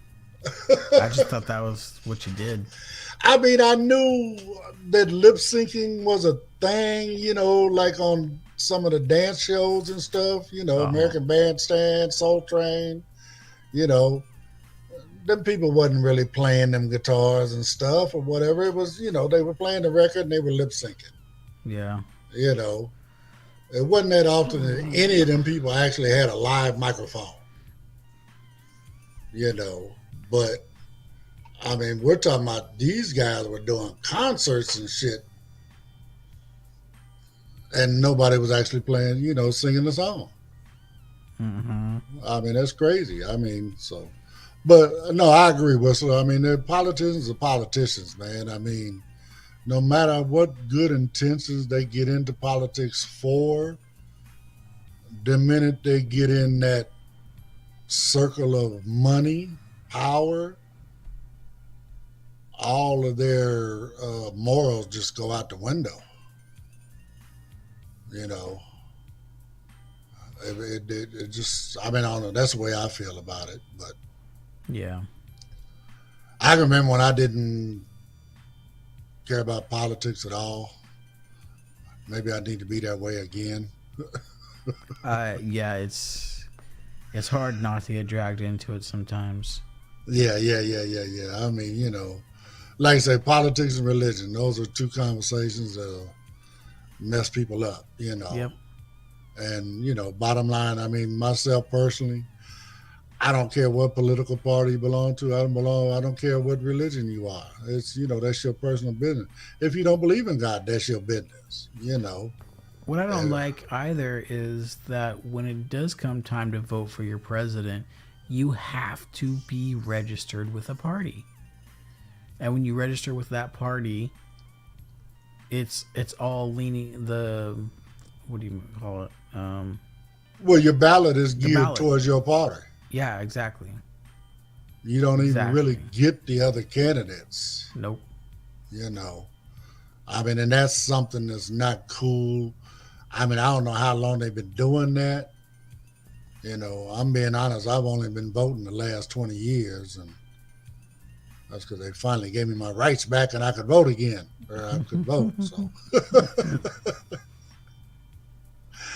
I just thought that was what you did. I mean, I knew that lip syncing was a thing, like on some of the dance shows and stuff, American Bandstand, Soul Train, them people wasn't really playing them guitars and stuff or whatever. It was, they were playing the record and they were lip syncing. Yeah. It wasn't that often that any of them people actually had a live microphone. But I mean, we're talking about these guys were doing concerts and shit, and nobody was actually playing, singing the song. Mm-hmm. I mean, that's crazy. I mean, but no, I agree, Whistler. I mean, the politicians are politicians, man. I mean, no matter what good intentions they get into politics for, the minute they get in that circle of money, power, all of their morals just go out the window. It just, I mean, I don't know. That's the way I feel about it. But yeah, I can remember when I didn't care about politics at all. Maybe I need to be that way again. Yeah, it's hard not to get dragged into it sometimes. Yeah. I mean, like I say, politics and religion, those are two conversations that'll mess people up, Yep. And, bottom line, I mean, myself personally, I don't care what political party you belong to. I don't care what religion you are. It's, that's your personal business. If you don't believe in God, that's your business. What I don't Uh, like either is that when it does come time to vote for your president, you have to be registered with a party. And when you register with that party, it's all leaning the what do you call it? well, your ballot is The geared ballot. towards your party. Yeah, exactly. You don't even Exactly. really get the other candidates. Nope. You know, I mean, and that's something that's not cool. I mean, I don't know how long they've been doing that. I'm being honest. I've only been voting the last 20 years, and that's because they finally gave me my rights back, and I could vote again, or I could vote. So,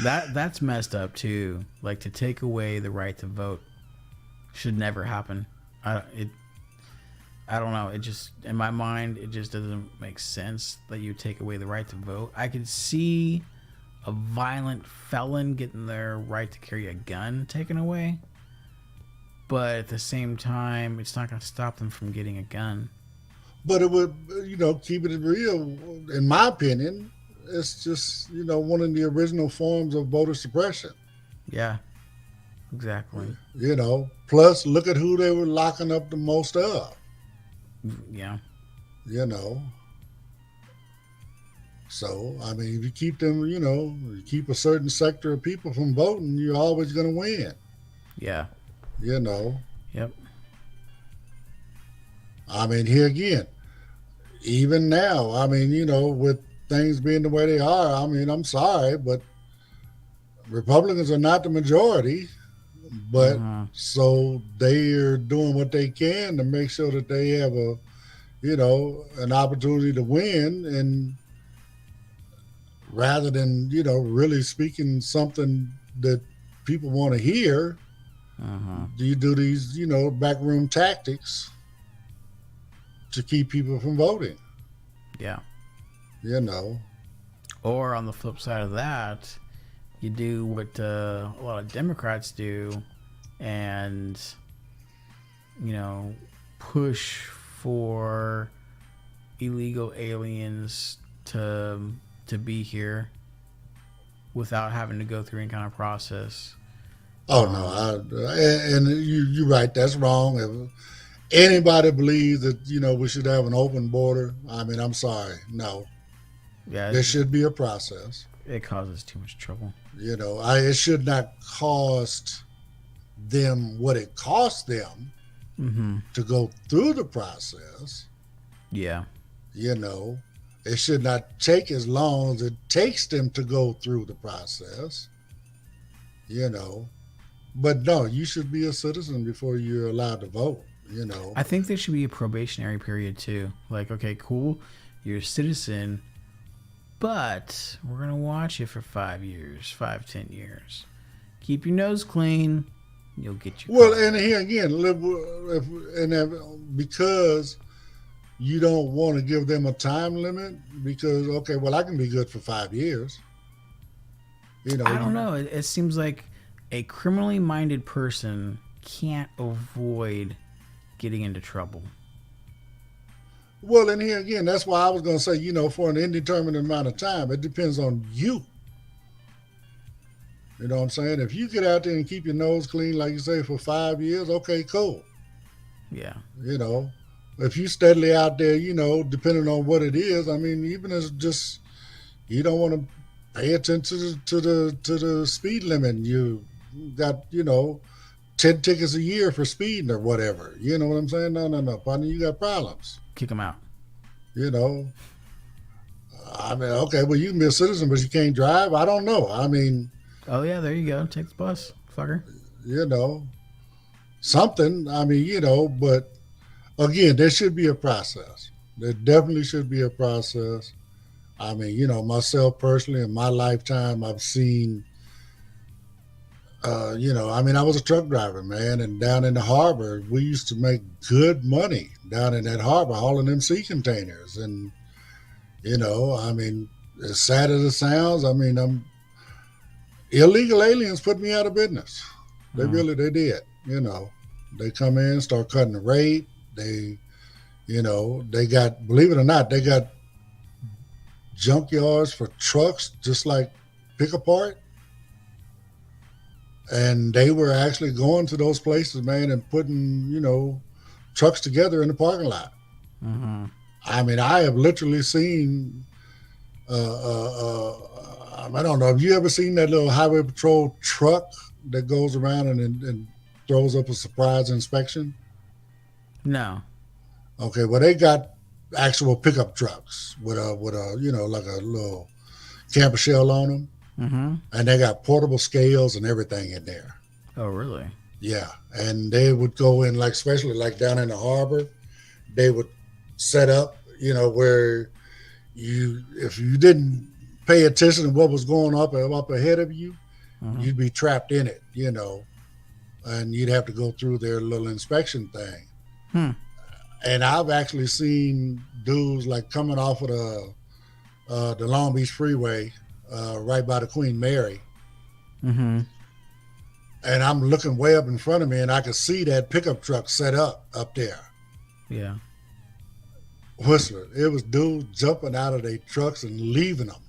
That's messed up too. Like to take away the right to vote should never happen. I don't know. It just in my mind it just doesn't make sense that you take away the right to vote. I could see a violent felon getting their right to carry a gun taken away, but at the same time, it's not going to stop them from getting a gun. but it would, keep it real. In my opinion, it's just, one of the original forms of voter suppression. Yeah, exactly. Plus look at who they were locking up the most of. Yeah, You know, so I mean, if you keep them, you keep a certain sector of people from voting, you're always going to win. yeah, You know, yep, I mean, here again, even now, I mean, with things being the way they are, I mean, I'm sorry, but Republicans are not the majority. But uh-huh. so they are doing what they can to make sure that they have an opportunity to win, and rather than really speaking something that people want to hear, Uh-huh. you do these backroom tactics to keep people from voting. Yeah. You know, Or on the flip side of that, you do what a lot of Democrats do, and push for illegal aliens to be here without having to go through any kind of process. oh no, and you're right. That's wrong. If anybody believes that we should have an open border, I mean, I'm sorry, no. Yeah, There should be a process. it causes too much trouble. It should not cost them what it costs them Mm-hmm. to go through the process. Yeah. It should not take as long as it takes them to go through the process. But no, you should be a citizen before you're allowed to vote. I think there should be a probationary period too. Like, okay, cool, you're a citizen, but we're gonna watch you for 5 years, 5-10 years. Keep your nose clean. You'll get your Well, card. and here again, because you don't want to give them a time limit, because okay, well, I can be good for 5 years. I don't know. It seems like a criminally minded person can't avoid getting into trouble. Well, and here again, that's why I was going to say, for an indeterminate amount of time, it depends on you. You know what I'm saying? If you get out there and keep your nose clean, like you say, for 5 years, okay, cool. Yeah. If you steadily out there, depending on what it is, I mean, even as just you don't want to pay attention to the speed limit. You got 10 tickets a year for speeding or whatever. You know what I'm saying? No, partner, you got problems. Kick them out. I mean, okay, well, you can be a citizen, but you can't drive. I don't know. I mean, Oh, yeah, there you go. Take the bus, fucker. Something. I mean, but again, there should be a process. There definitely should be a process. I mean, myself personally, in my lifetime, I've seen, I mean, I was a truck driver, man, and down in the harbor, we used to make good money down in that harbor, hauling them sea containers. And, I mean, as sad as it sounds, I mean, illegal aliens put me out of business. They Mm. they did. They come in, start cutting the rate. They got, believe it or not, they got junkyards for trucks, just like pick apart. And they were actually going to those places, man, and putting, trucks together in the parking lot. Mm-hmm. I mean, I have literally seen, I don't know, have you ever seen that little highway patrol truck that goes around and throws up a surprise inspection? No. Okay, well, they got actual pickup trucks with a like a little camper shell on them. Mm-hmm. And they got portable scales and everything in there. Oh, really? Yeah. And they would go in, like, especially like down in the harbor, they would set up, where if you didn't pay attention to what was going up ahead of you, Mm-hmm. you'd be trapped in it, and you'd have to go through their little inspection thing. Hmm. And I've actually seen dudes like coming off of the Long Beach Freeway, right by the Queen Mary. Mm-hmm. And I'm looking way up in front of me, and I could see that pickup truck set up there. Yeah. Whistler. It was dudes jumping out of their trucks and leaving them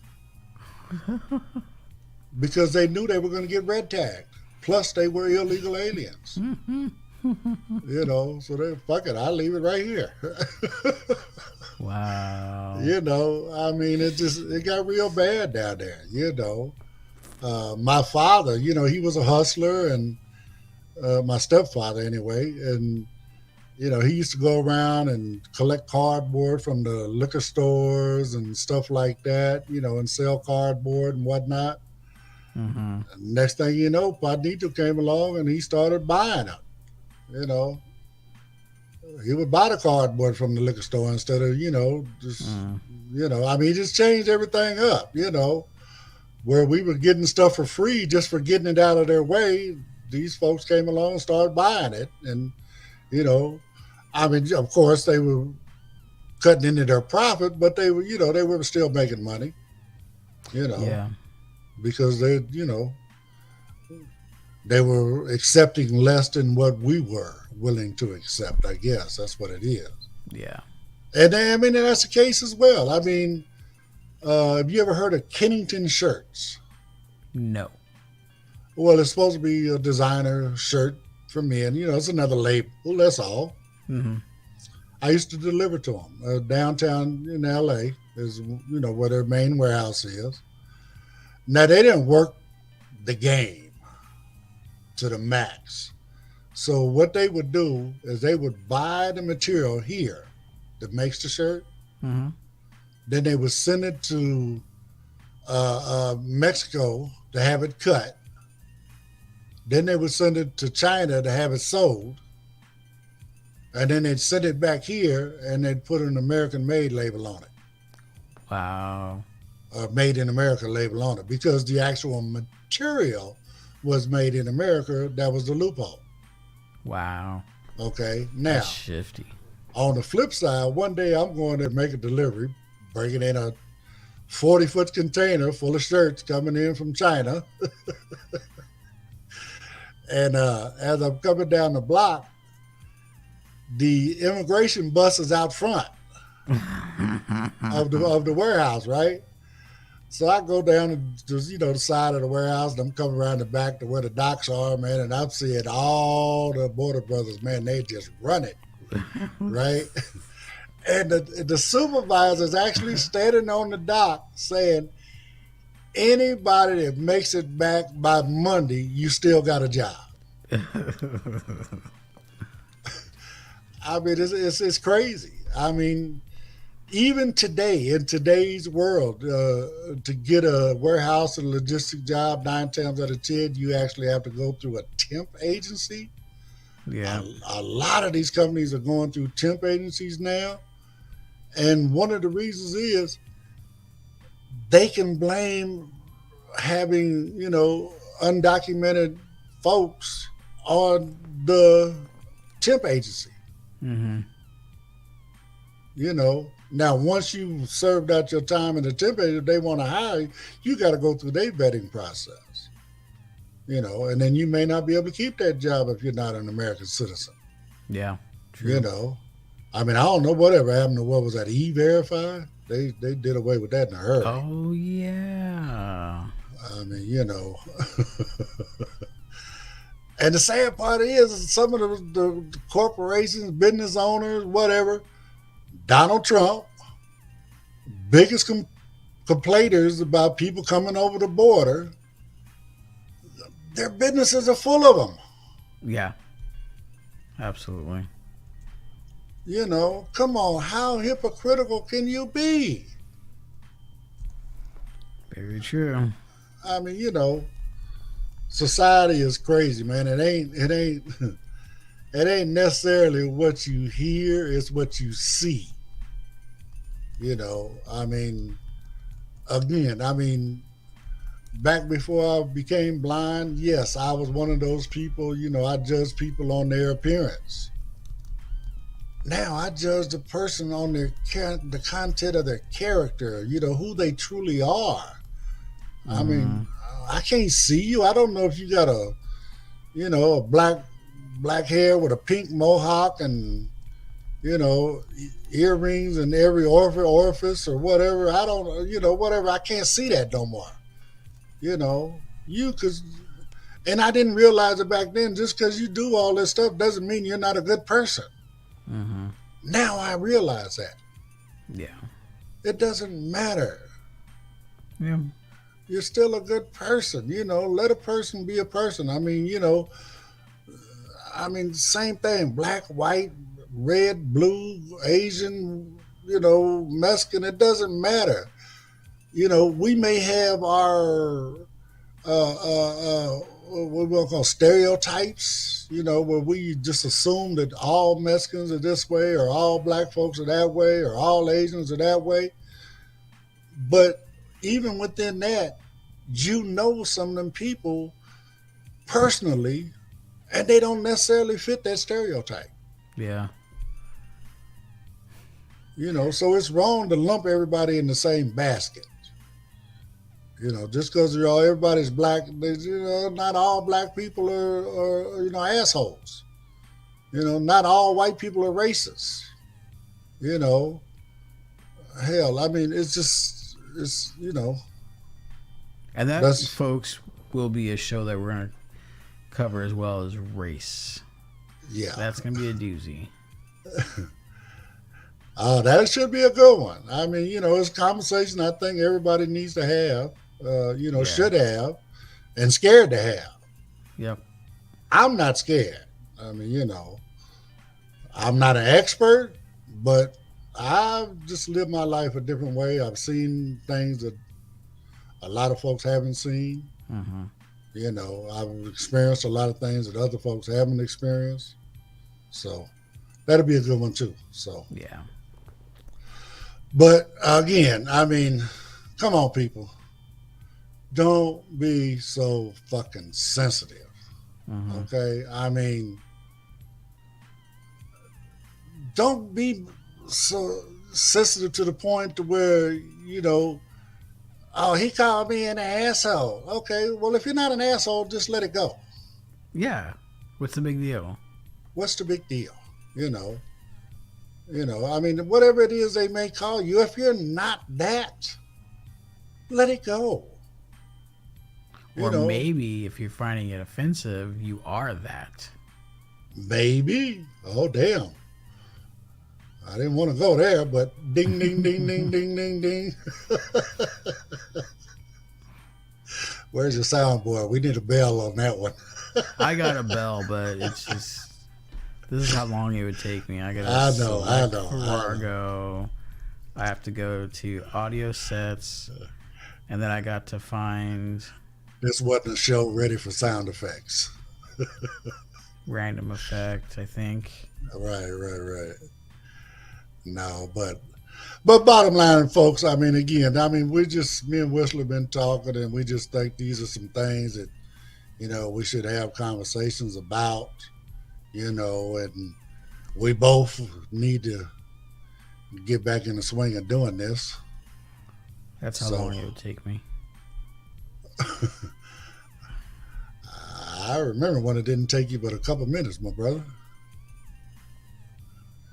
because they knew they were going to get red tagged. Plus, they were illegal aliens. So they, fuck it, I'll leave it right here. Wow. I mean, it got real bad down there, My father, he was a hustler, and my stepfather anyway, and he used to go around and collect cardboard from the liquor stores and stuff like that, and sell cardboard and whatnot. Mm-hmm. Next thing you know, Padito came along and he started buying them. He would buy the cardboard from the liquor store instead of, I mean, he just changed everything up, where we were getting stuff for free just for getting it out of their way. These folks came along and started buying it. And, I mean, of course, they were cutting into their profit, but they were still making money, Yeah. because they were accepting less than what we were willing to accept. I guess that's what it is. Yeah. And I mean, that's the case as well. I mean, have you ever heard of Kennington shirts? No. Well, it's supposed to be a designer shirt for men. It's another label. That's all. Mm-hmm. I used to deliver to them. Downtown in L.A. is, where their main warehouse is. Now, they didn't work the game to the max. So what they would do is they would buy the material here that makes the shirt. Mm-hmm. Then they would send it to Mexico to have it cut. Then they would send it to China to have it sold. And then they'd send it back here and they'd put an American-made label on it. Wow. Made in America label on it, because the actual material was made in America. That was the loophole. Wow. Okay. Now, That's shifty. on the flip side, one day I'm going to make a delivery, bringing in a 40-foot container full of shirts coming in from China. And as I'm coming down the block, the immigration bus is out front of the warehouse, right? So I go down to the side of the warehouse, and I'm coming around the back to where the docks are, man, and I'm seeing all the border brothers, man, they just run it, right? And the supervisor's actually standing on the dock saying, anybody that makes it back by Monday, you still got a job. I mean, it's crazy. I mean, even today, in today's world, to get a warehouse and logistic job, 9 times out of 10, you actually have to go through a temp agency. Yeah. A lot of these companies are going through temp agencies now. And one of the reasons is they can blame having, undocumented folks on the temp agency. Mm-hmm. Now, once you've served out your time in the temp agency, if they want to hire you, you got to go through their vetting process. And then you may not be able to keep that job if you're not an American citizen. Yeah. True. I mean, I don't know whatever happened to what was that E-Verify. They did away with that in a hurry. Oh yeah. I mean, and the sad part is some of the corporations, business owners, whatever, Donald Trump, biggest complainers about people coming over the border, their businesses are full of them. Yeah. Absolutely. Come on, how hypocritical can you be? Very true. I mean, society is crazy, man. It ain't it ain't necessarily what you hear, it's what you see. I mean, again, back before I became blind, yes, I was one of those people, I judged people on their appearance. Now I judge the person on the content of their character, who they truly are. Mm-hmm. I mean, I can't see you. I don't know if you got a black hair with a pink mohawk and, earrings in every orifice or whatever. I don't, whatever. I can't see that no more. And I didn't realize it back then. Just because you do all this stuff doesn't mean you're not a good person. Mm-hmm. Now I realize that. Yeah. It doesn't matter. Yeah. You're still a good person. Let a person be a person. I mean, same thing. Black, white, red, blue, Asian, Mexican. It doesn't matter. We may have our what we'll call stereotypes, where we just assume that all Mexicans are this way or all black folks are that way or all Asians are that way. But even within that, some of them people personally, and they don't necessarily fit that stereotype. Yeah. So it's wrong to lump everybody in the same basket. Just because everybody's black, not all black people are assholes. Not all white people are racist. Hell, I mean, it's And that, folks, will be a show that we're going to cover as well as race. Yeah. That's going to be a doozy. That should be a good one. I mean, it's a conversation I think everybody needs to have. Should have, and scared to have. Yep. I'm not scared. I mean, I'm not an expert, but I've just lived my life a different way. I've seen things that a lot of folks haven't seen. Mm-hmm. I've experienced a lot of things that other folks haven't experienced. So that'll be a good one too. So yeah. But again, I mean, come on, people. Don't be so fucking sensitive. Mm-hmm. Okay? I mean, don't be so sensitive to the point to where, oh, he called me an asshole. Okay, well, if you're not an asshole, just let it go. Yeah. What's the big deal? What's the big deal? I mean, whatever it is they may call you, if you're not that, let it go. Or maybe if you're finding it offensive, you are that. Maybe. Oh, damn. I didn't want to go there, but ding, ding, ding, ding, ding, ding, ding. Where's your soundboard? We need a bell on that one. I got a bell, but it's just, this is how long it would take me. I know. Fargo. I have to go to audio sets, and then I got to find... This wasn't a show ready for sound effects. Random effect, I think. Right. No, but bottom line, folks, I mean, again, me and Whistler been talking, and we just think these are some things that, we should have conversations about, and we both need to get back in the swing of doing this. That's how long it would take me. I remember when it didn't take you but a couple minutes, my brother.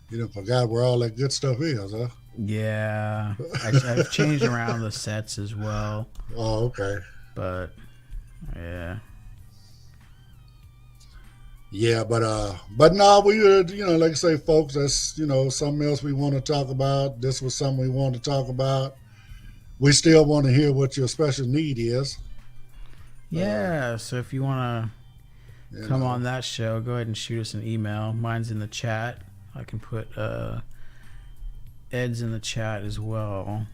You done forgot where all that good stuff is, huh? Yeah, I've changed around the sets as well, Oh, okay. but yeah. Yeah, but no, we like I say, folks, that's something else we want to talk about. This was something we want to talk about. We still want to hear what your special need is. Yeah, so if you want to come know. on that show, go ahead and shoot us an email. Mine's in the chat. I can put Ed's in the chat as well.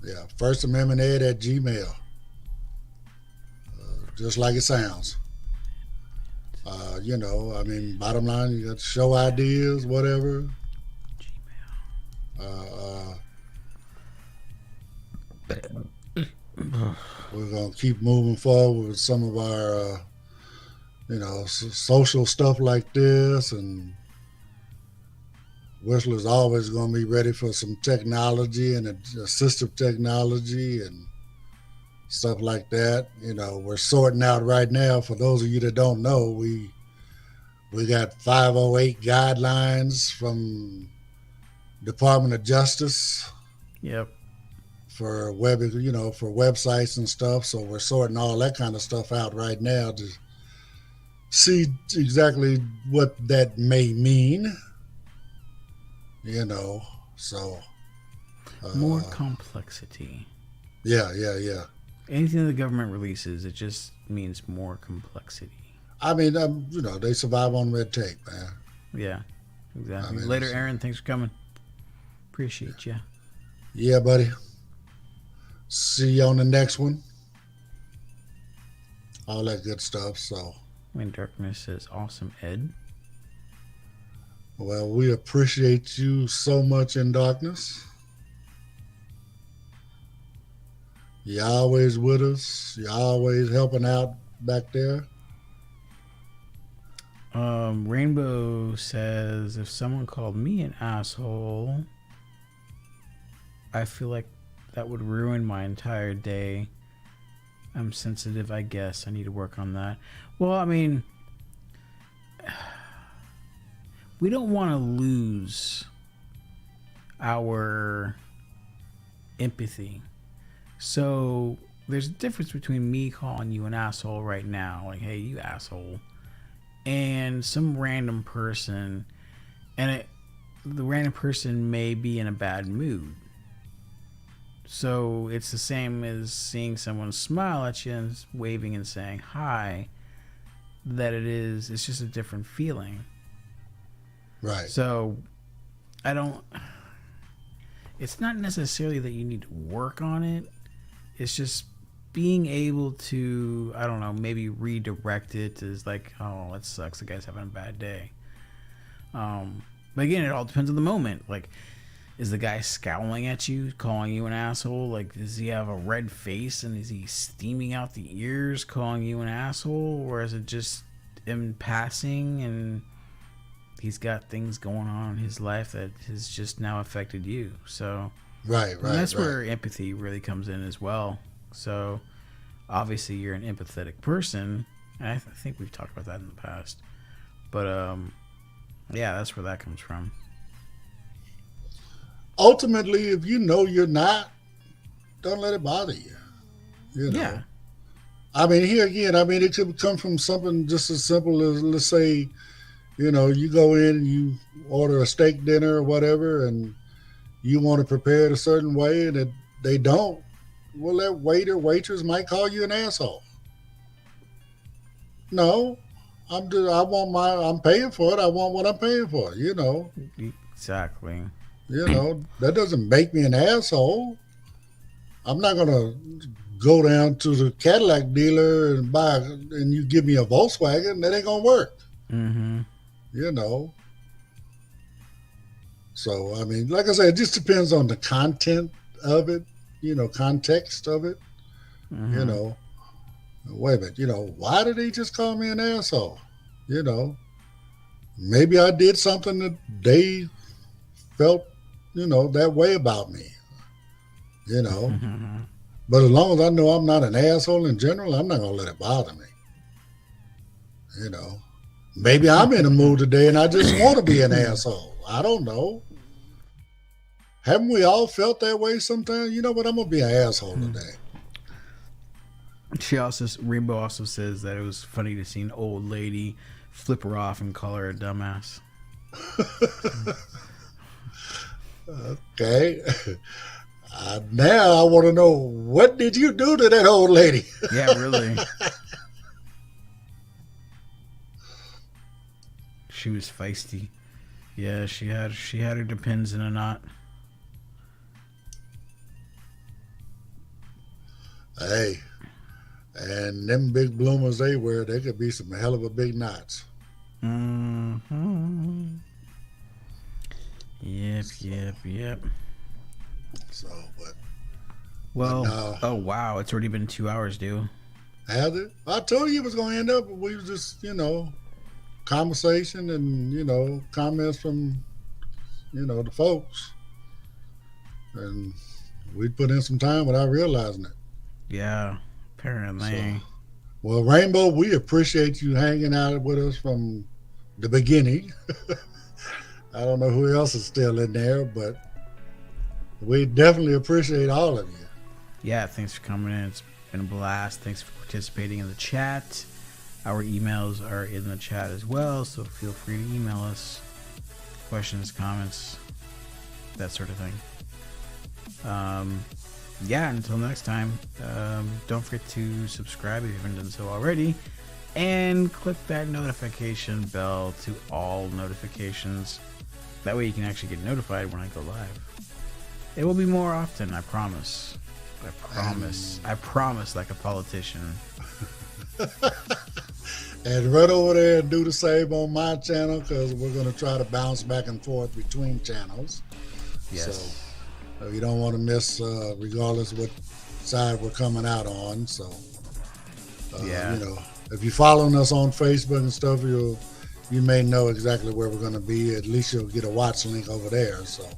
Yeah, First Amendment Ed at Gmail. Just like it sounds. Bottom line, you got show ideas, whatever. We're going to keep moving forward with some of our, social stuff like this. And Whistler's always going to be ready for some technology and assistive technology and stuff like that. We're sorting out right now. For those of you that don't know, we got 508 guidelines from Department of Justice. Yep. For websites and stuff. So we're sorting all that kind of stuff out right now to see exactly what that may mean. So more complexity. Yeah. Anything the government releases, it just means more complexity. I mean, they survive on red tape, man. Yeah, exactly. Later, Aaron. Thanks for coming. Appreciate you. Yeah, buddy. See you on the next one. All that good stuff. So, When Darkness says, "Awesome, Ed." Well, we appreciate you so much in darkness. You're always with us. You're always helping out back there. Rainbow says, if someone called me an asshole, I feel like that would ruin my entire day. I'm sensitive, I guess. I need to work on that. Well, I mean, we don't want to lose our empathy. So there's a difference between me calling you an asshole right now, like, hey, you asshole, and some random person, and the random person may be in a bad mood. So it's the same as seeing someone smile at you and waving and saying hi, it's just a different feeling. Right. So it's not necessarily that you need to work on it. It's just being able to, I don't know, maybe redirect it as like, oh, that sucks. The guy's having a bad day. But again, it all depends on the moment. Like, is the guy scowling at you, calling you an asshole? Like, does he have a red face and is he steaming out the ears, calling you an asshole? Or is it just him passing and he's got things going on in his life that has just now affected you? So right. That's where empathy really comes in as well. So obviously you're an empathetic person, and I think we've talked about that in the past. But yeah, that's where that comes from. Ultimately, if you know you're not, don't let it bother you. Yeah. I mean, here again, it could come from something just as simple as, let's say, you go in and you order a steak dinner or whatever, and you want to prepare it a certain way, and they don't. Well, that waiter, waitress might call you an asshole. No, I'm paying for it. I want what I'm paying for. Exactly. That doesn't make me an asshole. I'm not gonna go down to the Cadillac dealer and you give me a Volkswagen. That ain't gonna work. Mm-hmm. So, I mean, like I said, it just depends on the content of it, context of it. Mm-hmm. Wait a minute, why did he just call me an asshole? Maybe I did something that they felt, that way about me, Mm-hmm. But as long as I know I'm not an asshole in general, I'm not going to let it bother me. You know, maybe I'm in a mood today and I just want to be an asshole. I don't know. Haven't we all felt that way sometimes? You know what? I'm gonna be an asshole today. Rainbow also says that it was funny to see an old lady flip her off and call her a dumbass. Okay. Now I want to know, what did you do to that old lady? Yeah, really. She was feisty. Yeah, she had her depends in a knot. Hey, and them big bloomers they wear, they could be some hell of a big knots. Mm-hmm. Yep. So, oh wow, it's already been 2 hours, dude. Has it? I told you it was going to end up. We was just, conversation and, comments from, the folks. And we put in some time without realizing it. Yeah, apparently. So, well, Rainbow, we appreciate you hanging out with us from the beginning. I don't know who else is still in there, but we definitely appreciate all of you. Yeah, thanks for coming in. It's been a blast. Thanks for participating in the chat. Our emails are in the chat as well, so feel free to email us questions, comments, that sort of thing. Until next time, don't forget to subscribe if you haven't done so already, and click that notification bell to all notifications. That way you can actually get notified when I go live. It will be more often, I promise. I promise like a politician. And run over there and do the same on my channel, because we're going to try to bounce back and forth between channels. Yes. So you don't want to miss, regardless of what side we're coming out on. So, if you're following us on Facebook and stuff, you may know exactly where we're going to be. At least you'll get a watch link over there. So,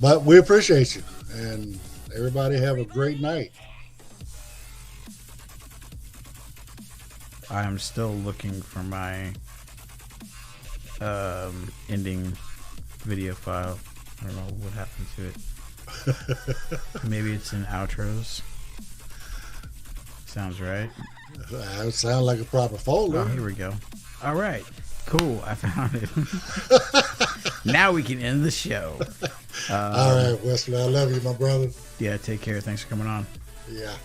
but we appreciate you, and everybody have a great night. I am still looking for my ending video file. I don't know what happened to it. Maybe it's in outros. Sounds right. That sounds like a proper folder. Oh, here we go. All right. Cool. I found it. Now we can end the show. All right, Wesley. I love you, my brother. Yeah, take care. Thanks for coming on. Yeah.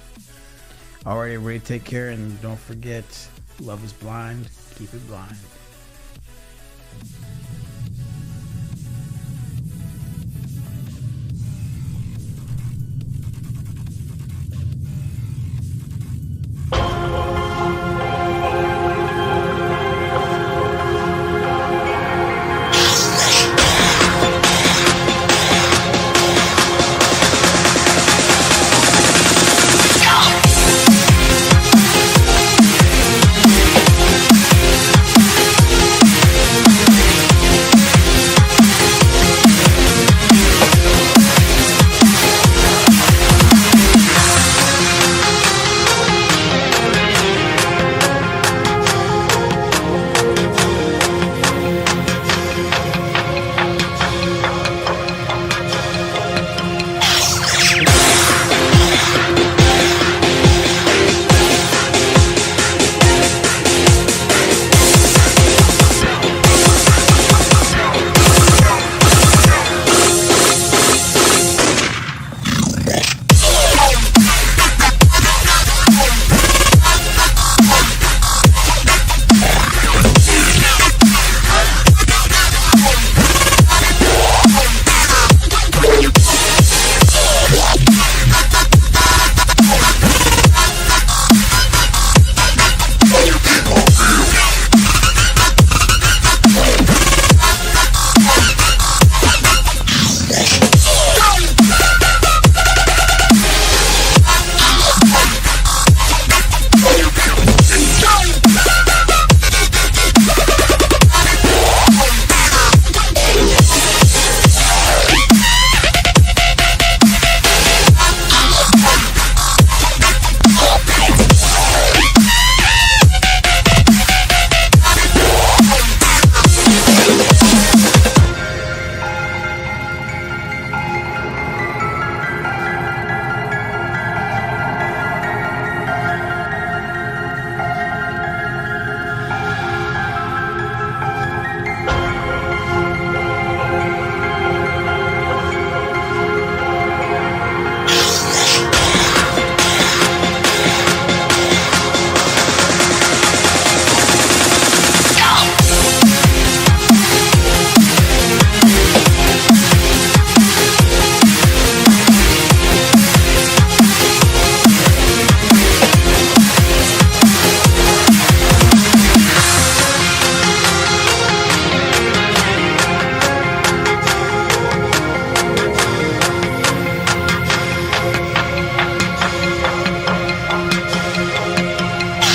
All right, everybody. Take care. And don't forget, love is blind. Keep it blind.